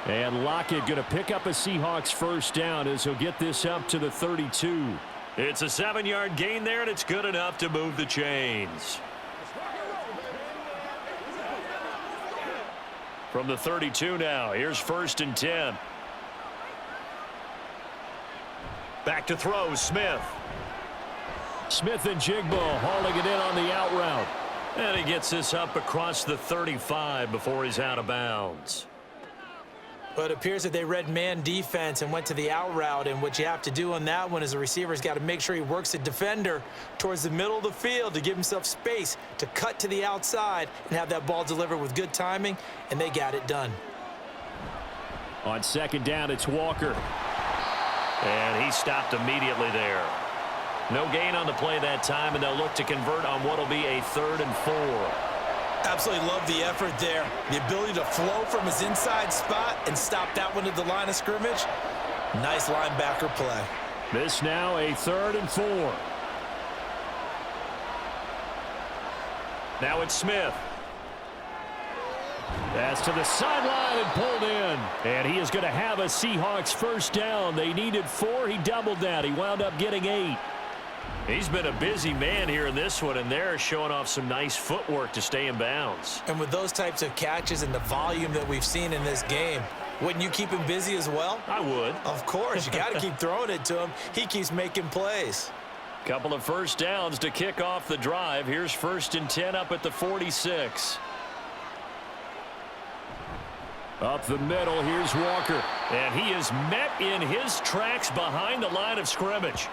And Lockett going to pick up a Seahawks first down as he'll get this up to the 32. It's a 7-yard gain there, and it's good enough to move the chains. From the 32 now, here's 1st and 10. Back to throw, Smith. Smith and Jigbo hauling it in on the out route. And he gets this up across the 35 before he's out of bounds. But it appears that they read man defense and went to the out route, and what you have to do on that one is the receiver's got to make sure he works the defender towards the middle of the field to give himself space to cut to the outside and have that ball delivered with good timing, and they got it done. On 2nd down, it's Walker. And he stopped immediately there. No gain on the play that time, and they'll look to convert on what will be a 3rd and 4. Absolutely love the effort there. The ability to flow from his inside spot and stop that one at the line of scrimmage. Nice linebacker play. This now a 3rd and 4. Now it's Smith. That's to the sideline and pulled in. And he is going to have a Seahawks first down. They needed 4. He doubled that. He wound up getting 8. He's been a busy man here in this one, and they're showing off some nice footwork to stay in bounds. And with those types of catches and the volume that we've seen in this game, wouldn't you keep him busy as well? I would. Of course. You got to keep throwing it to him. He keeps making plays. Couple of first downs to kick off the drive. Here's 1st and 10 up at the 46. Up the middle, here's Walker. And he is met in his tracks behind the line of scrimmage.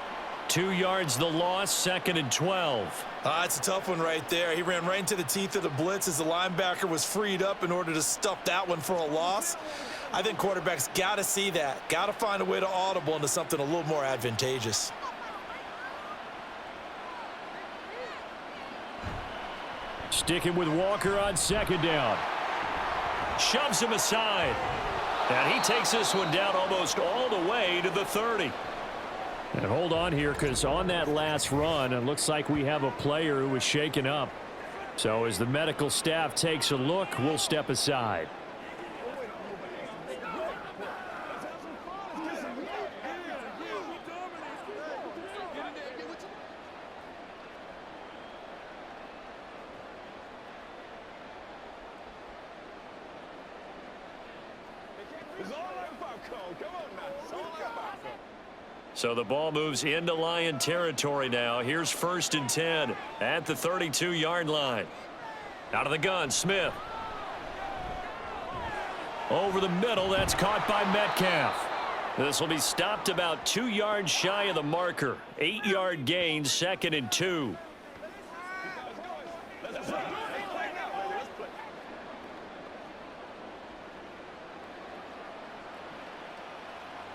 2 yards the loss, 2nd and 12. It's a tough one right there. He ran right into the teeth of the blitz as the linebacker was freed up in order to stuff that one for a loss. I think quarterbacks got to see that. Got to find a way to audible into something a little more advantageous. Sticking with Walker on 2nd down. Shoves him aside. And he takes this one down almost all the way to the 30. And hold on here, because on that last run, it looks like we have a player who was shaken up. So as the medical staff takes a look, we'll step aside. It's all right, Pop. Come on now. So the ball moves into Lion territory now. Here's 1st and 10 at the 32-yard line. Out of the gun, Smith. Over the middle, that's caught by Metcalf. This will be stopped about 2 yards shy of the marker. 8-yard gain, 2nd and 2.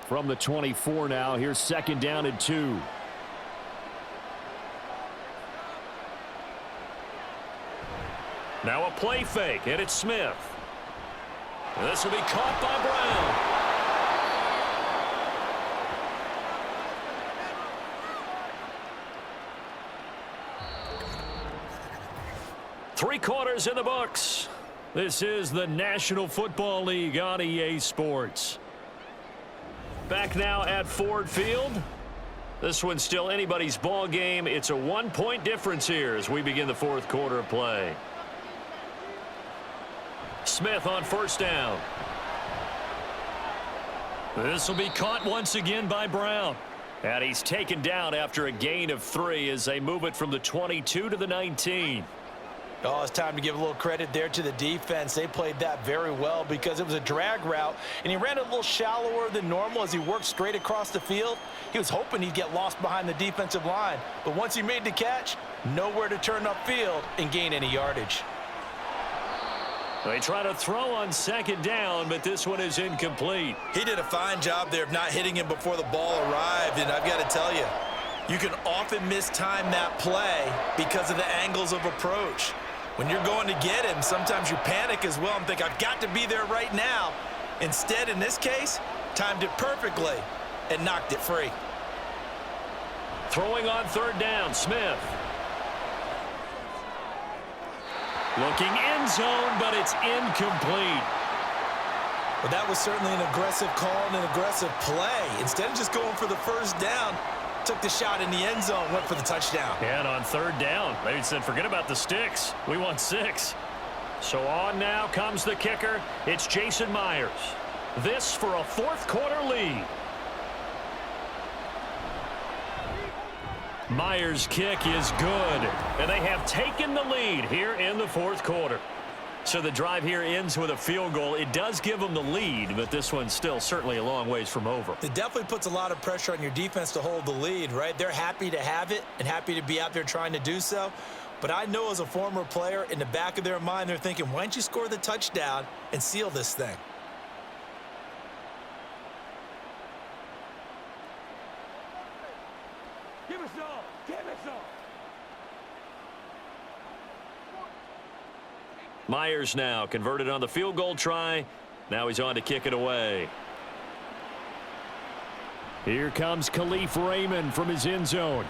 From the 24 now, here's 2nd down and 2. Now a play fake, and it's Smith. And this will be caught by Brown. Three quarters in the books. This is the National Football League on EA Sports. Back now at Ford Field. This one's still anybody's ball game. It's a 1-point difference here as we begin the 4th quarter of play. Smith on 1st down. This will be caught once again by Brown. And he's taken down after a gain of 3 as they move it from the 22 to the 19. Oh, it's time to give a little credit there to the defense. They played that very well because it was a drag route, and he ran a little shallower than normal as he worked straight across the field. He was hoping he'd get lost behind the defensive line, but once he made the catch, nowhere to turn upfield and gain any yardage. They try to throw on 2nd down, but this one is incomplete. He did a fine job there of not hitting him before the ball arrived, and I've got to tell you, you can often mistime that play because of the angles of approach. When you're going to get him, sometimes you panic as well and think, I've got to be there right now. Instead, in this case, timed it perfectly and knocked it free. Throwing on 3rd down, Smith. Looking end zone, but it's incomplete. Well, that was certainly an aggressive call and an aggressive play. Instead of just going for the 1st down, took the shot in the end zone, went for the touchdown. And on 3rd down, they said, forget about the sticks. We want 6. So on now comes the kicker. It's Jason Myers. This for a 4th quarter lead. Myers' kick is good, and they have taken the lead here in the 4th quarter. So the drive here ends with a field goal. It does give them the lead, but this one's still certainly a long ways from over. It definitely puts a lot of pressure on your defense to hold the lead, right? They're happy to have it and happy to be out there trying to do so. But I know as a former player, in the back of their mind, they're thinking, why don't you score the touchdown and seal this thing? Give us all. Give us all. Myers now converted on the field goal try. Now he's on to kick it away. Here comes Khalif Raymond from his end zone.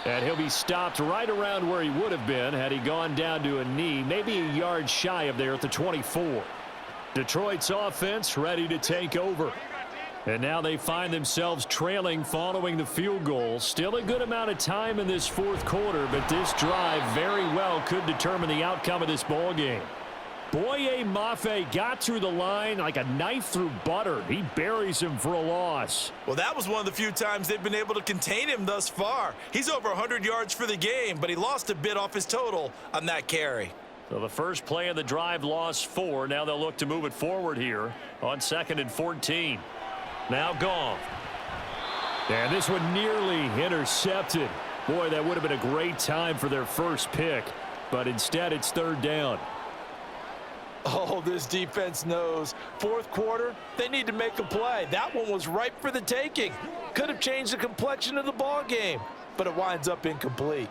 And he'll be stopped right around where he would have been had he gone down to a knee, maybe a yard shy of there at the 24. Detroit's offense ready to take over. And now they find themselves trailing following the field goal. Still a good amount of time in this 4th quarter, but this drive very well could determine the outcome of this ball game. Boye Mafe got through the line like a knife through butter. He buries him for a loss. Well, that was one of the few times they've been able to contain him thus far. He's over 100 yards for the game, but he lost a bit off his total on that carry. So the first play of the drive lost 4. Now they'll look to move it forward here on 2nd and 14. Now Goff. And this one nearly intercepted. Boy, that would have been a great time for their first pick. But instead, it's 3rd down. Oh, this defense knows. 4th quarter, they need to make a play. That one was ripe for the taking. Could have changed the complexion of the ball game, but it winds up incomplete.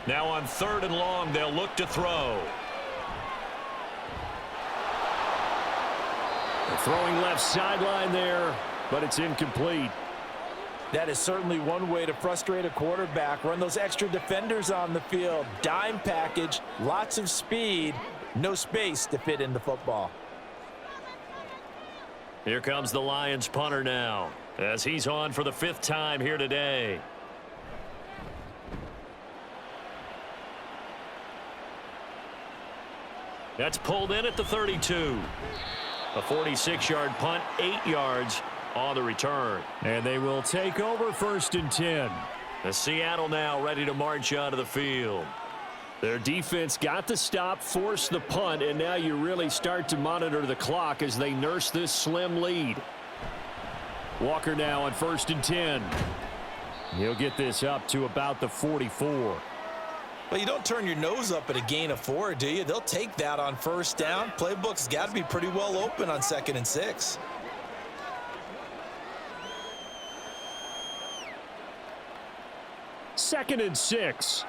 Now on 3rd and long, they'll look to throw. Throwing left sideline there, but it's incomplete. That is certainly one way to frustrate a quarterback. Run those extra defenders on the field. Dime package, lots of speed, no space to fit into football. Here comes the Lions punter now as he's on for the 5th time here today. That's pulled in at the 32. A 46-yard punt, 8 yards on the return. And they will take over 1st and 10. The Seattle now ready to march onto the field. Their defense got the stop, forced the punt, and now you really start to monitor the clock as they nurse this slim lead. Walker now on 1st and 10. He'll get this up to about the 44. Well, you don't turn your nose up at a gain of 4, do you? They'll take that on 1st down. Playbook's got to be pretty well open on 2nd and 6. Second and 6.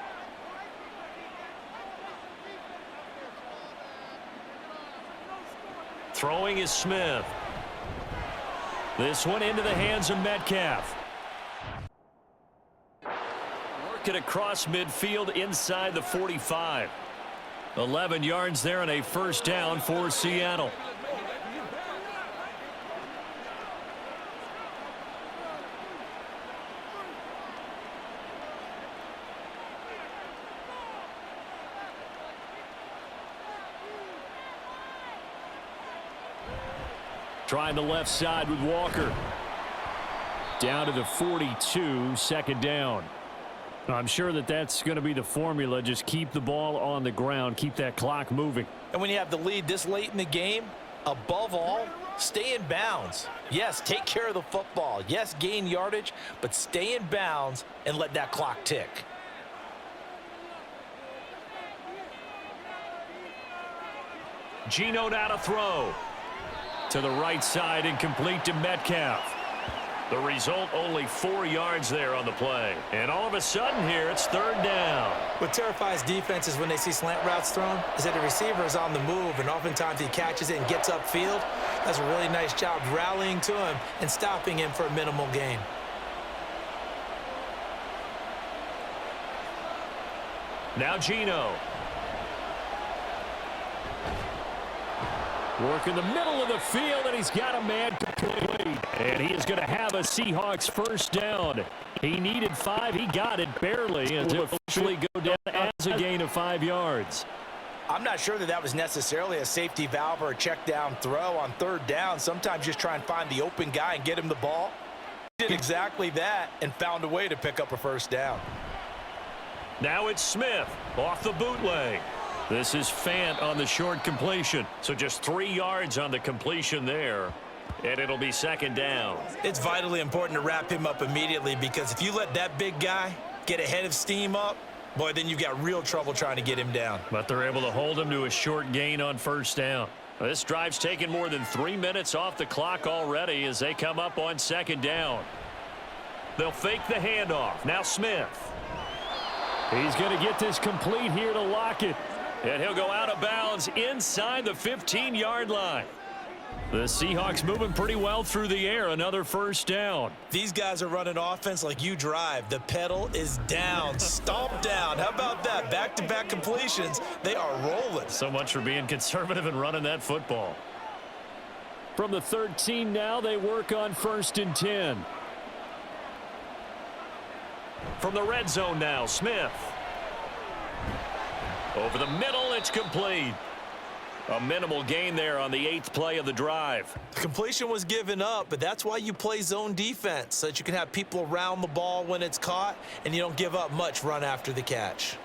Throwing is Smith. This one into the hands of Metcalf. Working across midfield inside the 45. 11 yards there and a 1st down for Seattle. Trying the left side with Walker. Down to the 42, 2nd down. I'm sure that that's going to be the formula. Just keep the ball on the ground. Keep that clock moving. And when you have the lead this late in the game, above all, stay in bounds. Yes, take care of the football. Yes, gain yardage, but stay in bounds and let that clock tick. Geno now to throw. To the right side and complete to Metcalf. The result, only 4 yards there on the play. And all of a sudden here, it's 3rd down. What terrifies defenses when they see slant routes thrown is that the receiver is on the move, and oftentimes he catches it and gets upfield. Does a really nice job rallying to him and stopping him for a minimal gain. Now Geno. Work in the middle of the field, and he's got a man complete. And he is going to have a Seahawks 1st down. He needed 5. He got it barely, and will officially go down as a gain of 5 yards. I'm not sure that that was necessarily a safety valve or a check down throw on 3rd down. Sometimes just try and find the open guy and get him the ball. He did exactly that and found a way to pick up a 1st down. Now it's Smith off the bootleg. This is Fant on the short completion. So just 3 yards on the completion there. And it'll be 2nd down. It's vitally important to wrap him up immediately, because if you let that big guy get ahead of steam up, boy, then you've got real trouble trying to get him down. But they're able to hold him to a short gain on 1st down. This drive's taken more than 3 minutes off the clock already as they come up on 2nd down. They'll fake the handoff. Now Smith. He's going to get this complete here to Lockett. And he'll go out of bounds inside the 15-yard line. The Seahawks moving pretty well through the air. Another 1st down. These guys are running offense like you drive. The pedal is down, stomp down. How about that? Back-to-back completions. They are rolling. So much for being conservative and running that football. From the 13 now, they work on 1st and 10. From the red zone now, Smith. Over the middle, it's complete. A minimal gain there on the 8th play of the drive. The completion was given up, but that's why you play zone defense, so that you can have people around the ball when it's caught, and you don't give up much run after the catch.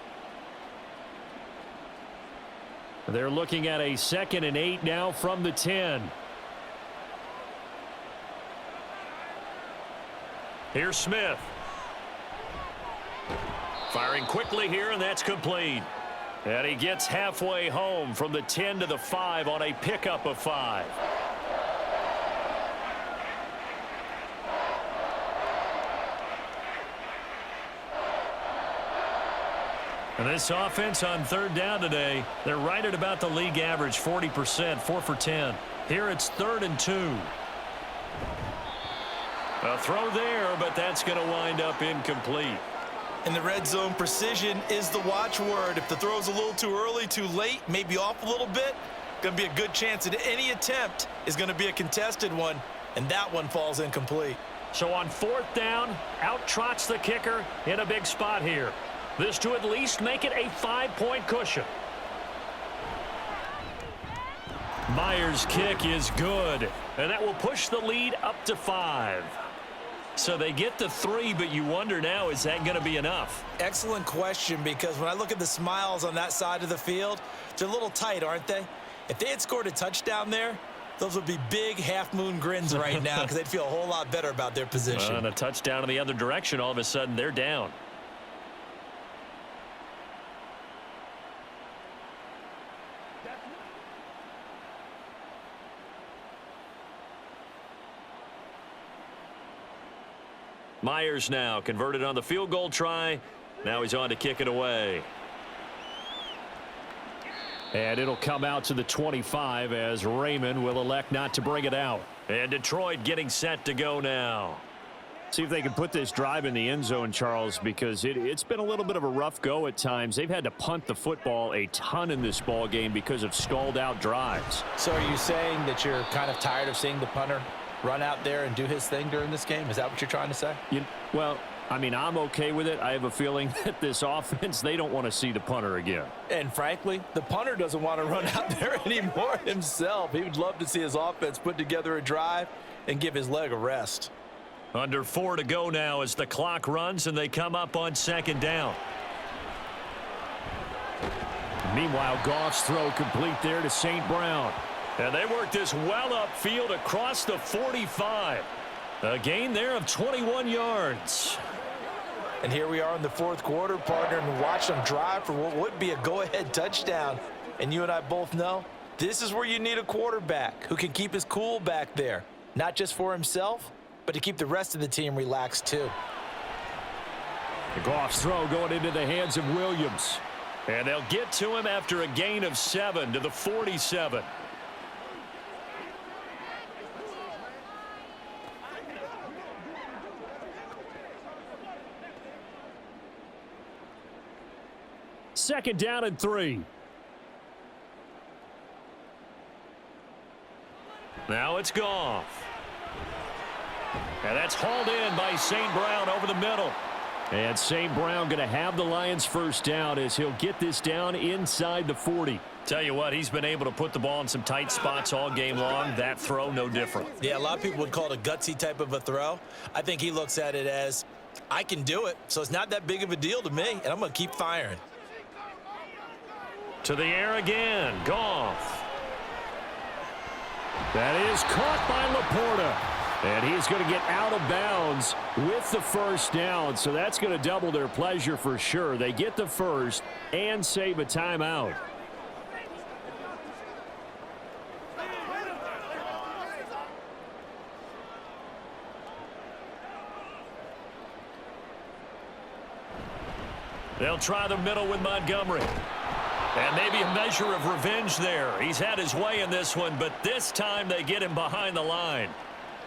They're looking at a 2nd and 8 now from the 10. Here's Smith. Firing quickly here, and that's complete. And he gets halfway home from the 10 to the 5 on a pickup of 5. And this offense on 3rd down today, they're right at about the league average, 40%, 4 for 10. Here it's 3rd and 2. A throw there, but that's going to wind up incomplete. In the red zone, precision is the watchword. If the throw's a little too early, too late, maybe off a little bit, going to be a good chance that any attempt is going to be a contested one, and that one falls incomplete. So on 4th down, out trots the kicker in a big spot here. This to at least make it a 5-point cushion. Myers' kick is good, and that will push the lead up to 5. So they get to 3, but you wonder now, is that going to be enough? Excellent question, because when I look at the smiles on that side of the field, they're a little tight, aren't they? If they had scored a touchdown there, those would be big half-moon grins right now because they'd feel a whole lot better about their position. And a touchdown in the other direction, all of a sudden they're down. Myers now converted on the field goal try. Now he's on to kick it away. And it'll come out to the 25 as Raymond will elect not to bring it out. And Detroit getting set to go now. See if they can put this drive in the end zone, Charles, because it's been a little bit of a rough go at times. They've had to punt the football a ton in this ball game because of stalled out drives. So are you saying that you're kind of tired of seeing the punter run out there and do his thing during this game? Is that what you're trying to say? Well, I mean, I'm okay with it. I have a feeling that this offense, they don't want to see the punter again. And frankly, the punter doesn't want to run out there anymore himself. He would love to see his offense put together a drive and give his leg a rest. Under 4 to go now as the clock runs and they come up on 2nd down. Meanwhile, Goff's throw complete there to St. Brown. And they work this well upfield across the 45. A gain there of 21 yards. And here we are in the 4th quarter, partner, and watch them drive for what would be a go-ahead touchdown. And you and I both know this is where you need a quarterback who can keep his cool back there. Not just for himself, but to keep the rest of the team relaxed too. The Goff's throw going into the hands of Williams. And they'll get to him after a gain of 7 to the 47. Second down and 3. Now it's Goff. And that's hauled in by St. Brown over the middle. And St. Brown going to have the Lions first down as he'll get this down inside the 40. Tell you what, he's been able to put the ball in some tight spots all game long. That throw, no different. Yeah, a lot of people would call it a gutsy type of a throw. I think he looks at it as, I can do it, so it's not that big of a deal to me, and I'm going to keep firing. To the air again, Goff. That is caught by Laporta. And he's going to get out of bounds with the first down. So that's going to double their pleasure for sure. They get the first and save a timeout. They'll try the middle with Montgomery. And maybe a measure of revenge there. He's had his way in this one, but this time they get him behind the line.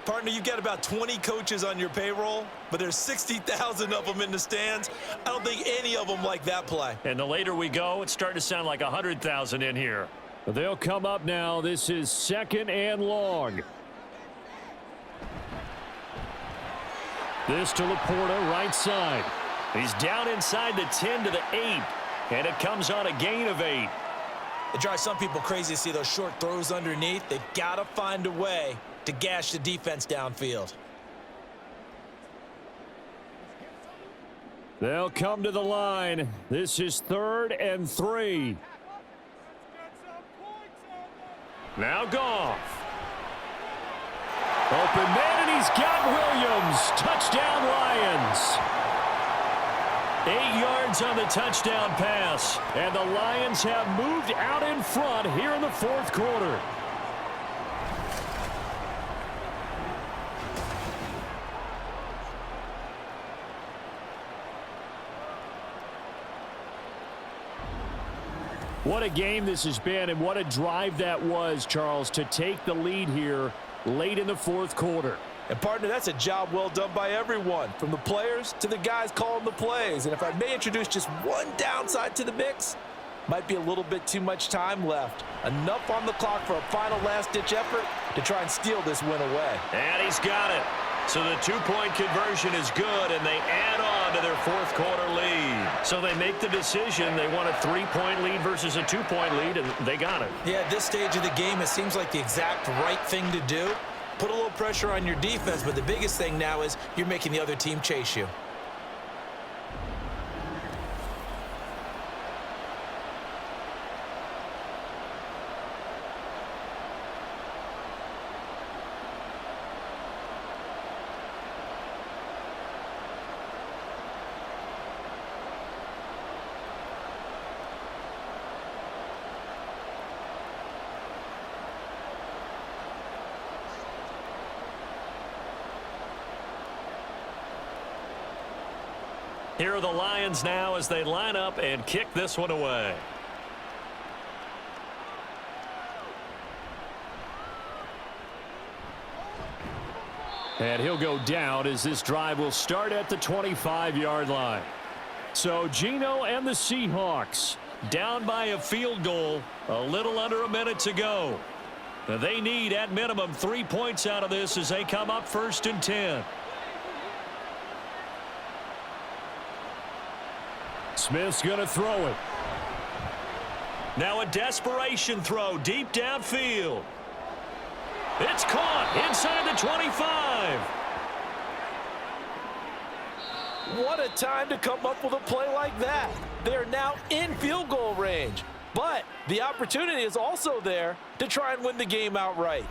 Partner, you've got about 20 coaches on your payroll, but there's 60,000 of them in the stands. I don't think any of them like that play. And the later we go, it's starting to sound like 100,000 in here. They'll come up now. This is 2nd and long. This to Laporta, right side. He's down inside the 10 to the 8, and it comes on a gain of 8. It drives some people crazy to see those short throws underneath. They've got to find a way to gash the defense downfield. They'll come to the line. This is 3rd and 3. Now Goff. Open man, and he's got Williams. Touchdown, Lions. 8 yards on the touchdown pass. And the Lions have moved out in front here in the 4th quarter. What a game this has been, and what a drive that was, Charles, to take the lead here late in the 4th quarter. And, partner, that's a job well done by everyone, from the players to the guys calling the plays. And if I may introduce just one downside to the mix, might be a little bit too much time left. Enough on the clock for a final last-ditch effort to try and steal this win away. And he's got it. So the 2-point conversion is good, and they add on on to their fourth quarter lead. So they make the decision. They want a 3-point lead versus a 2-point lead, and they got it. Yeah, at this stage of the game, it seems like the exact right thing to do. Put a little pressure on your defense, but the biggest thing now is you're making the other team chase you. Here are the Lions now as they line up and kick this one away. And he'll go down as this drive will start at the 25-yard line. So Geno and the Seahawks down by a field goal, a little under a minute to go. They need at minimum 3 points out of this as they come up 1st and 10. Smith's going to throw it. Now a desperation throw deep downfield. It's caught inside the 25. What a time to come up with a play like that. They're now in field goal range. But the opportunity is also there to try and win the game outright.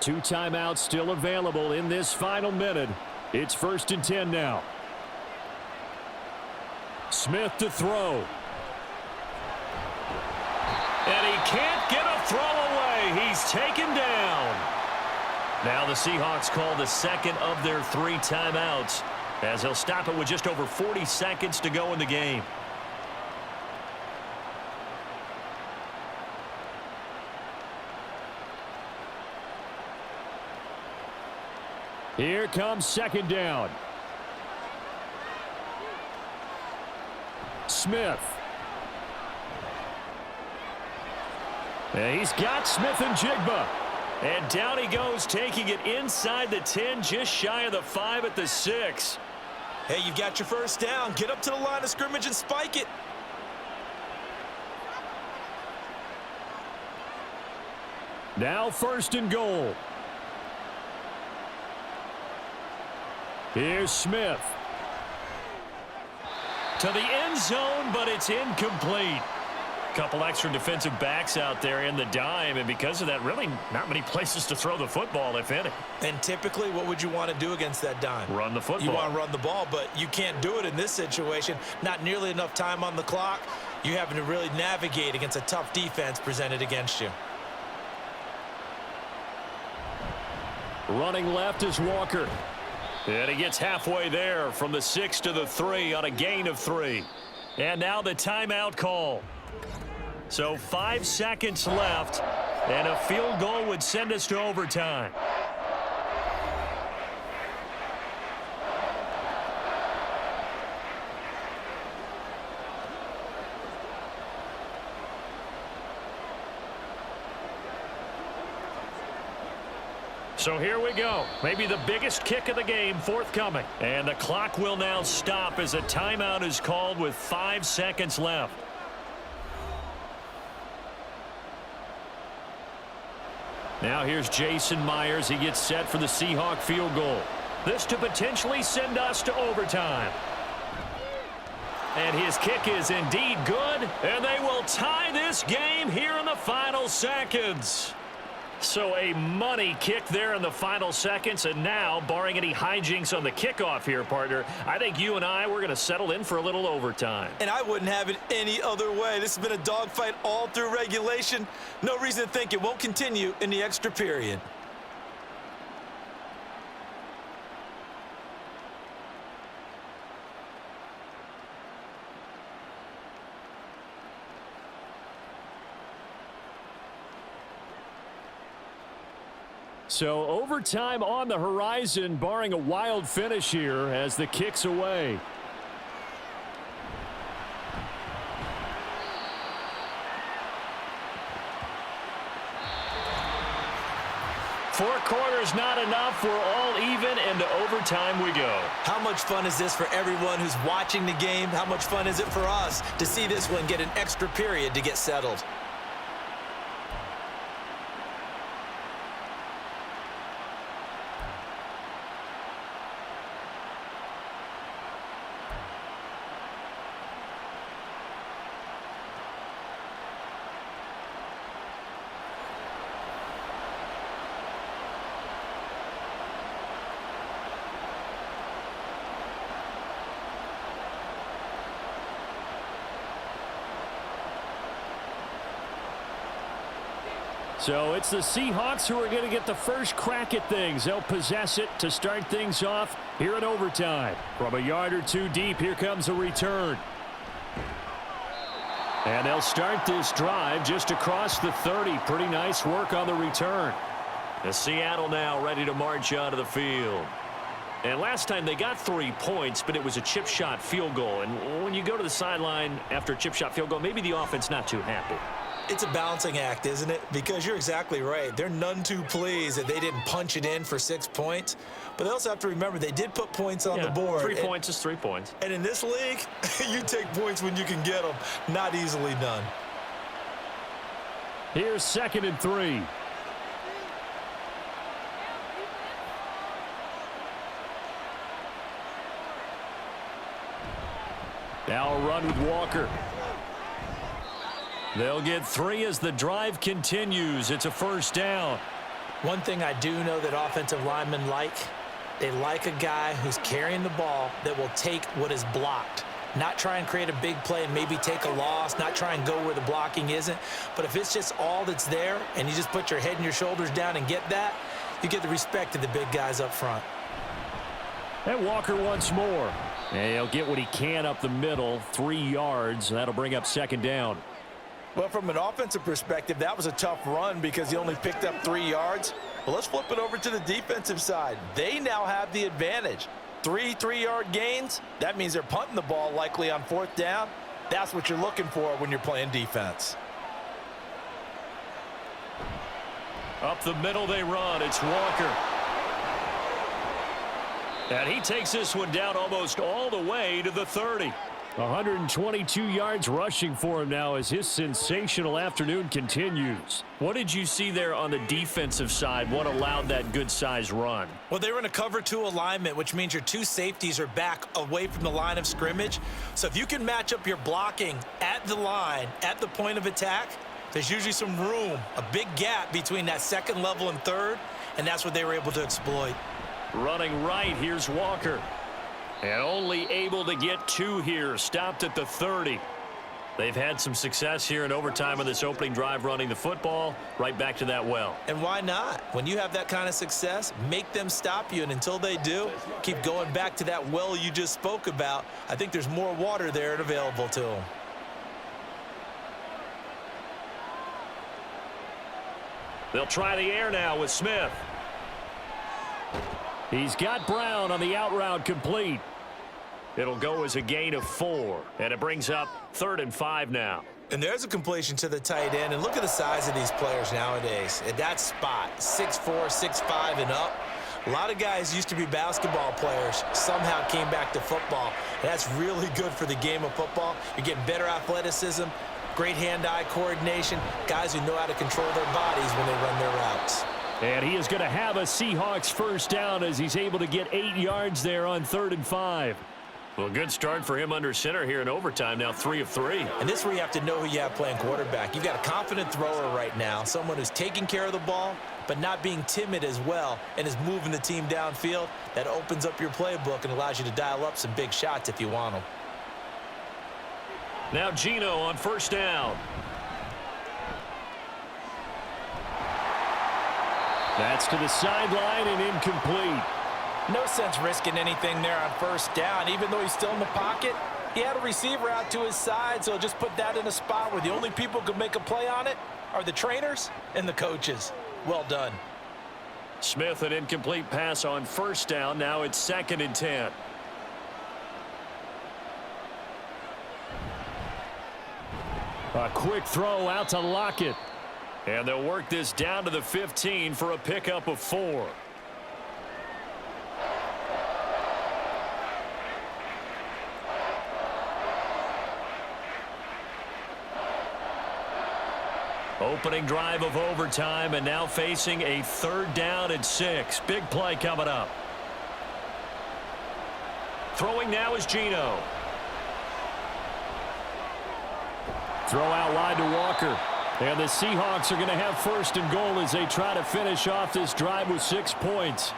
Two timeouts still available in this final minute. It's 1st and 10 now. Smith to throw. And he can't get a throw away. He's taken down. Now the Seahawks call the second of their 3 timeouts as he'll stop it with just over 40 seconds to go in the game. Here comes 2nd down. Smith. And he's got Smith and Jigba. And down he goes, taking it inside the 10, just shy of the 5 at the 6. Hey, you've got your first down. Get up to the line of scrimmage and spike it. Now 1st and goal. Here's Smith. To the end zone, but it's incomplete. Couple extra defensive backs out there in the dime, and because of that, really not many places to throw the football, if any. And typically, what would you want to do against that dime? Run the football. You want to run the ball, but you can't do it in this situation. Not nearly enough time on the clock. You're having to really navigate against a tough defense presented against you. Running left is Walker. And he gets halfway there from the 6 to the 3 on a gain of 3. And now the timeout call. So 5 seconds left, and a field goal would send us to overtime. So here we go. Maybe the biggest kick of the game forthcoming. And the clock will now stop as a timeout is called with 5 seconds left. Now here's Jason Myers. He gets set for the Seahawk field goal. This to potentially send us to overtime. And his kick is indeed good. And they will tie this game here in the final seconds. So a money kick there in the final seconds. And now, barring any hijinks on the kickoff here, partner, I think you and I, we're going to settle in for a little overtime. And I wouldn't have it any other way. This has been a dogfight all through regulation. No reason to think it won't continue in the extra period. So overtime on the horizon, barring a wild finish here as the kick's away. 4 quarters not enough. We're all even, and to overtime we go. How much fun is this for everyone who's watching the game? How much fun is it for us to see this one get an extra period to get settled? So it's the Seahawks who are going to get the first crack at things. They'll possess it to start things off here in overtime. From a yard or two deep, here comes a return. And they'll start this drive just across the 30. Pretty nice work on the return. The Seattle now ready to march onto the field. And last time they got 3 points, but it was a chip shot field goal. And when you go to the sideline after a chip shot field goal, maybe the offense not too happy. It's a balancing act, isn't it? Because you're exactly right. They're none too pleased that they didn't punch it in for 6 points. But they also have to remember they did put points on the board. 3 points is 3 points. And in this league, you take points when you can get them. Not easily done. Here's 2nd and 3. Now a run with Walker. They'll get 3 as the drive continues. It's a first down. One thing I do know that offensive linemen like, they like a guy who's carrying the ball that will take what is blocked. Not try and create a big play and maybe take a loss, not try and go where the blocking isn't. But if it's just all that's there and you just put your head and your shoulders down and get that, you get the respect of the big guys up front. And Walker once more. And he'll get what he can up the middle, 3 yards. That'll bring up 2nd down. Well, from an offensive perspective, that was a tough run because he only picked up 3 yards. Well, let's flip it over to the defensive side. They now have the advantage. 3 3-yard gains. That means they're punting the ball likely on 4th down. That's what you're looking for when you're playing defense. Up the middle they run. It's Walker. And he takes this one down almost all the way to the 30. 122 yards rushing for him now as his sensational afternoon continues. What did you see there on the defensive side? What allowed that good-sized run? Well, they were in a cover 2 alignment, which means your 2 safeties are back away from the line of scrimmage. So if you can match up your blocking at the line, at the point of attack, there's usually some room, a big gap between that 2nd level and 3rd, and that's what they were able to exploit. Running right, here's Walker. And only able to get 2 here, stopped at the 30. They've had some success here in overtime on this opening drive running the football. Right back to that well. And why not? When you have that kind of success, make them stop you. And until they do, keep going back to that well you just spoke about. I think there's more water there and available to them. They'll try the air now with Smith. He's got Brown on the out route complete. It'll go as a gain of 4, and it brings up 3rd and 5 now. And there's a completion to the tight end. And look at the size of these players nowadays. At that spot, 6'4", 6'5", and up. A lot of guys used to be basketball players, somehow came back to football. And that's really good for the game of football. You're getting better athleticism, great hand-eye coordination, guys who know how to control their bodies when they run their routes. And he is going to have a Seahawks first down as he's able to get 8 yards there on 3rd and 5. Well, good start for him under center here in overtime, now 3 of 3. And this is where you have to know who you have playing quarterback. You've got a confident thrower right now, someone who's taking care of the ball, but not being timid as well, and is moving the team downfield. That opens up your playbook and allows you to dial up some big shots if you want them. Now Gino on first down. That's to the sideline and incomplete. No sense risking anything there on first down. Even though he's still in the pocket, he had a receiver out to his side, so just put that in a spot where the only people who can make a play on it are the trainers and the coaches. Well done. Smith, an incomplete pass on first down. Now it's 2nd and 10. A quick throw out to Lockett. And they'll work this down to the 15 for a pickup of 4. Opening drive of overtime, and now facing a 3rd down and 6. Big play coming up. Throwing now is Geno. Throw out wide to Walker. And the Seahawks are going to have 1st and goal as they try to finish off this drive with 6 points.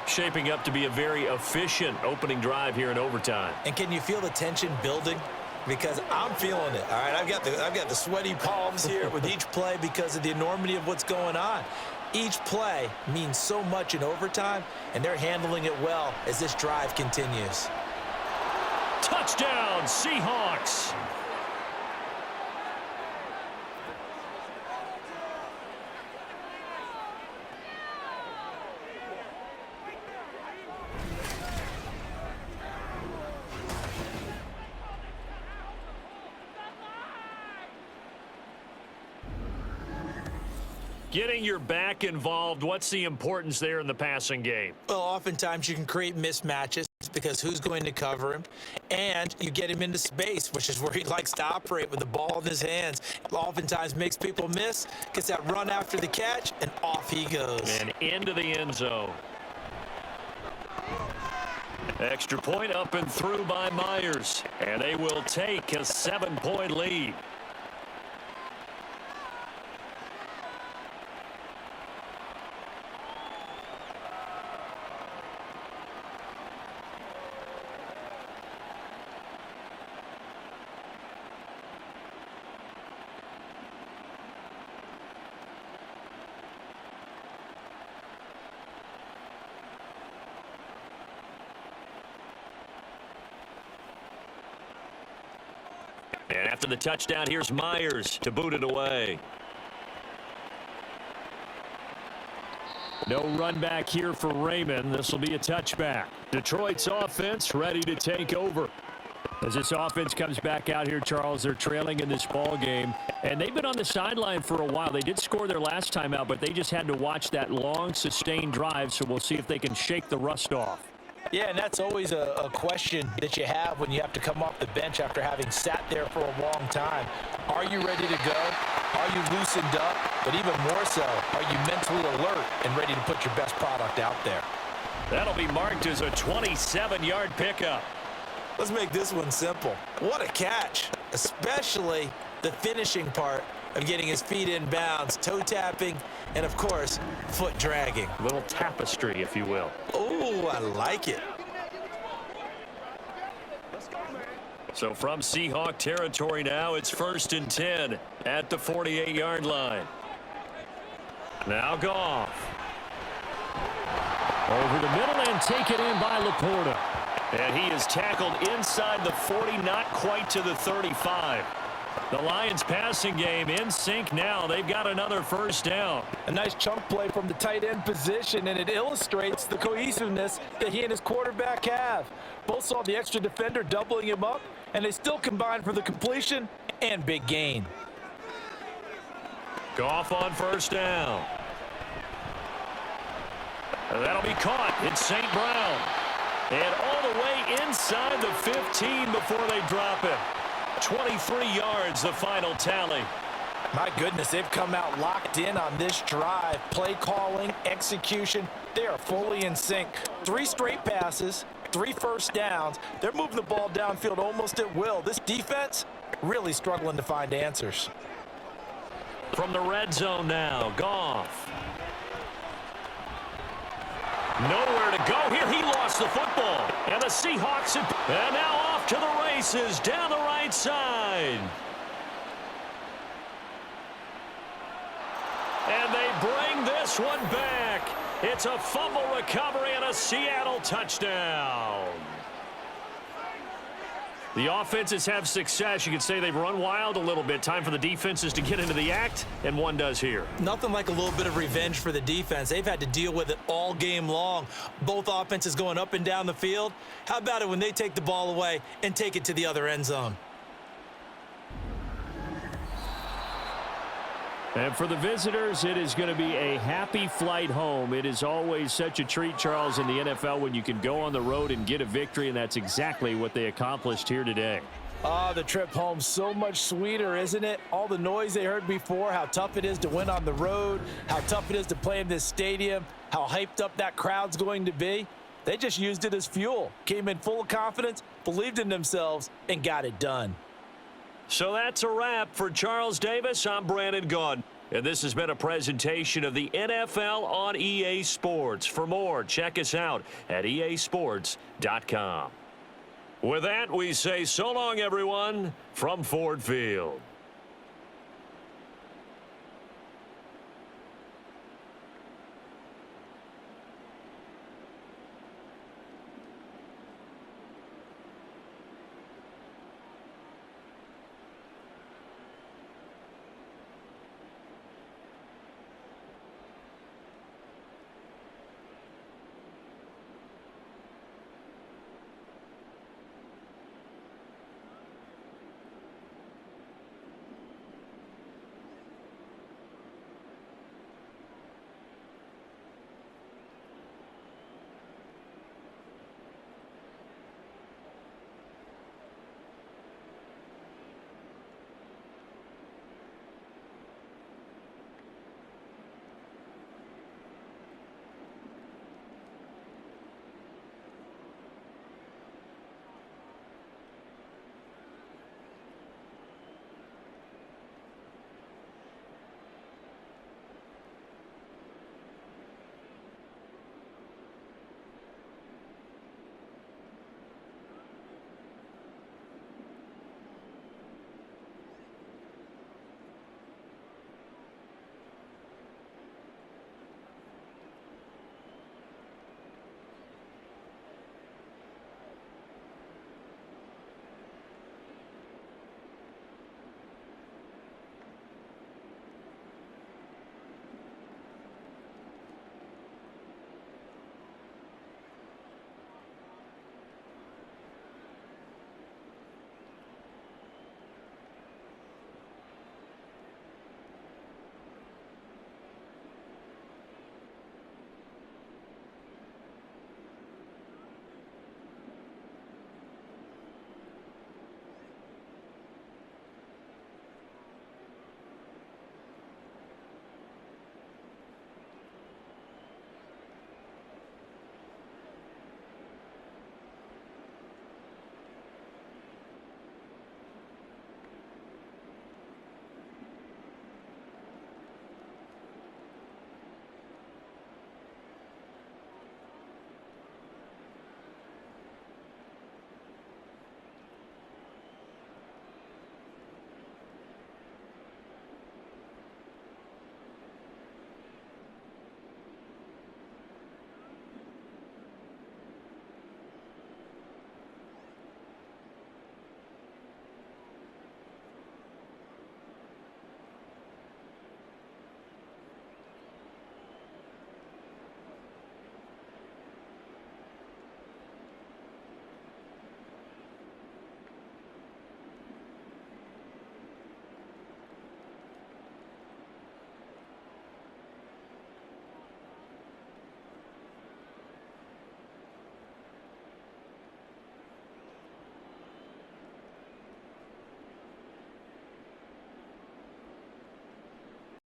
Shaping up to be a very efficient opening drive here in overtime. And can you feel the tension building? Because I'm feeling it. All right, I've got the sweaty palms here with each play because of the enormity of what's going on. Each play means so much in overtime, and they're handling it well as this drive continues. Touchdown, Seahawks! Getting your back involved, what's the importance there in the passing game? Well, oftentimes you can create mismatches because who's going to cover him, and you get him into space, which is where he likes to operate with the ball in his hands. Oftentimes makes people miss, gets that run after the catch, and off he goes. And into the end zone. Extra point up and through by Myers, and they will take a 7-point lead. And after the touchdown, here's Myers to boot it away. No run back here for Raymond. This will be a touchback. Detroit's offense ready to take over. As this offense comes back out here, Charles, they're trailing in this ball game. And they've been on the sideline for a while. They did score their last time out, but they just had to watch that long, sustained drive. So we'll see if they can shake the rust off. Yeah, and that's always a question that you have when you have to come off the bench after having sat there for a long time. Are you ready to go? Are you loosened up? But even more so, are you mentally alert and ready to put your best product out there? That'll be marked as a 27-yard pickup. Let's make this one simple. What a catch, especially the finishing part of getting his feet in bounds, toe tapping, and of course, foot dragging. A little tapestry, if you will. Oh, I like it. So from Seahawk territory now, it's 1st and 10 at the 48-yard line. Now Goff. Over the middle and take it in by Laporta. And he is tackled inside the 40, not quite to the 35. The Lions passing game in sync now. They've got another 1st down. A nice chunk play from the tight end position, and it illustrates the cohesiveness that he and his quarterback have. Both saw the extra defender doubling him up, and they still combined for the completion and big gain. Goff on 1st down. And that'll be caught. It's St. Brown. And all the way inside the 15 before they drop him. 23 yards, the final tally. My goodness, they've come out locked in on this drive. Play calling, execution, they are fully in sync. 3 straight passes, 3 1st downs. They're moving the ball downfield almost at will. This defense really struggling to find answers. From the red zone now, Goff. Nowhere to go here. He lost the football. And the Seahawks, and now off to the races down the right side. And they bring this one back. It's a fumble recovery and a Seattle touchdown. The offenses have success. You could say they've run wild a little bit. Time for the defenses to get into the act, and one does here. Nothing like a little bit of revenge for the defense. They've had to deal with it all game long. Both offenses going up and down the field. How about it when they take the ball away and take it to the other end zone? And for the visitors, it is going to be a happy flight home. It is always such a treat, Charles, in the NFL when you can go on the road and get a victory, and that's exactly what they accomplished here today. The trip home so much sweeter, isn't it? All the noise they heard before, how tough it is to win on the road, how tough it is to play in this stadium, how hyped up that crowd's going to be. They just used it as fuel, came in full of confidence, believed in themselves, and got it done. So that's a wrap for Charles Davis. I'm Brandon Gaudin, and this has been a presentation of the NFL on EA Sports. For more, check us out at easports.com. With that, we say so long, everyone, from Ford Field.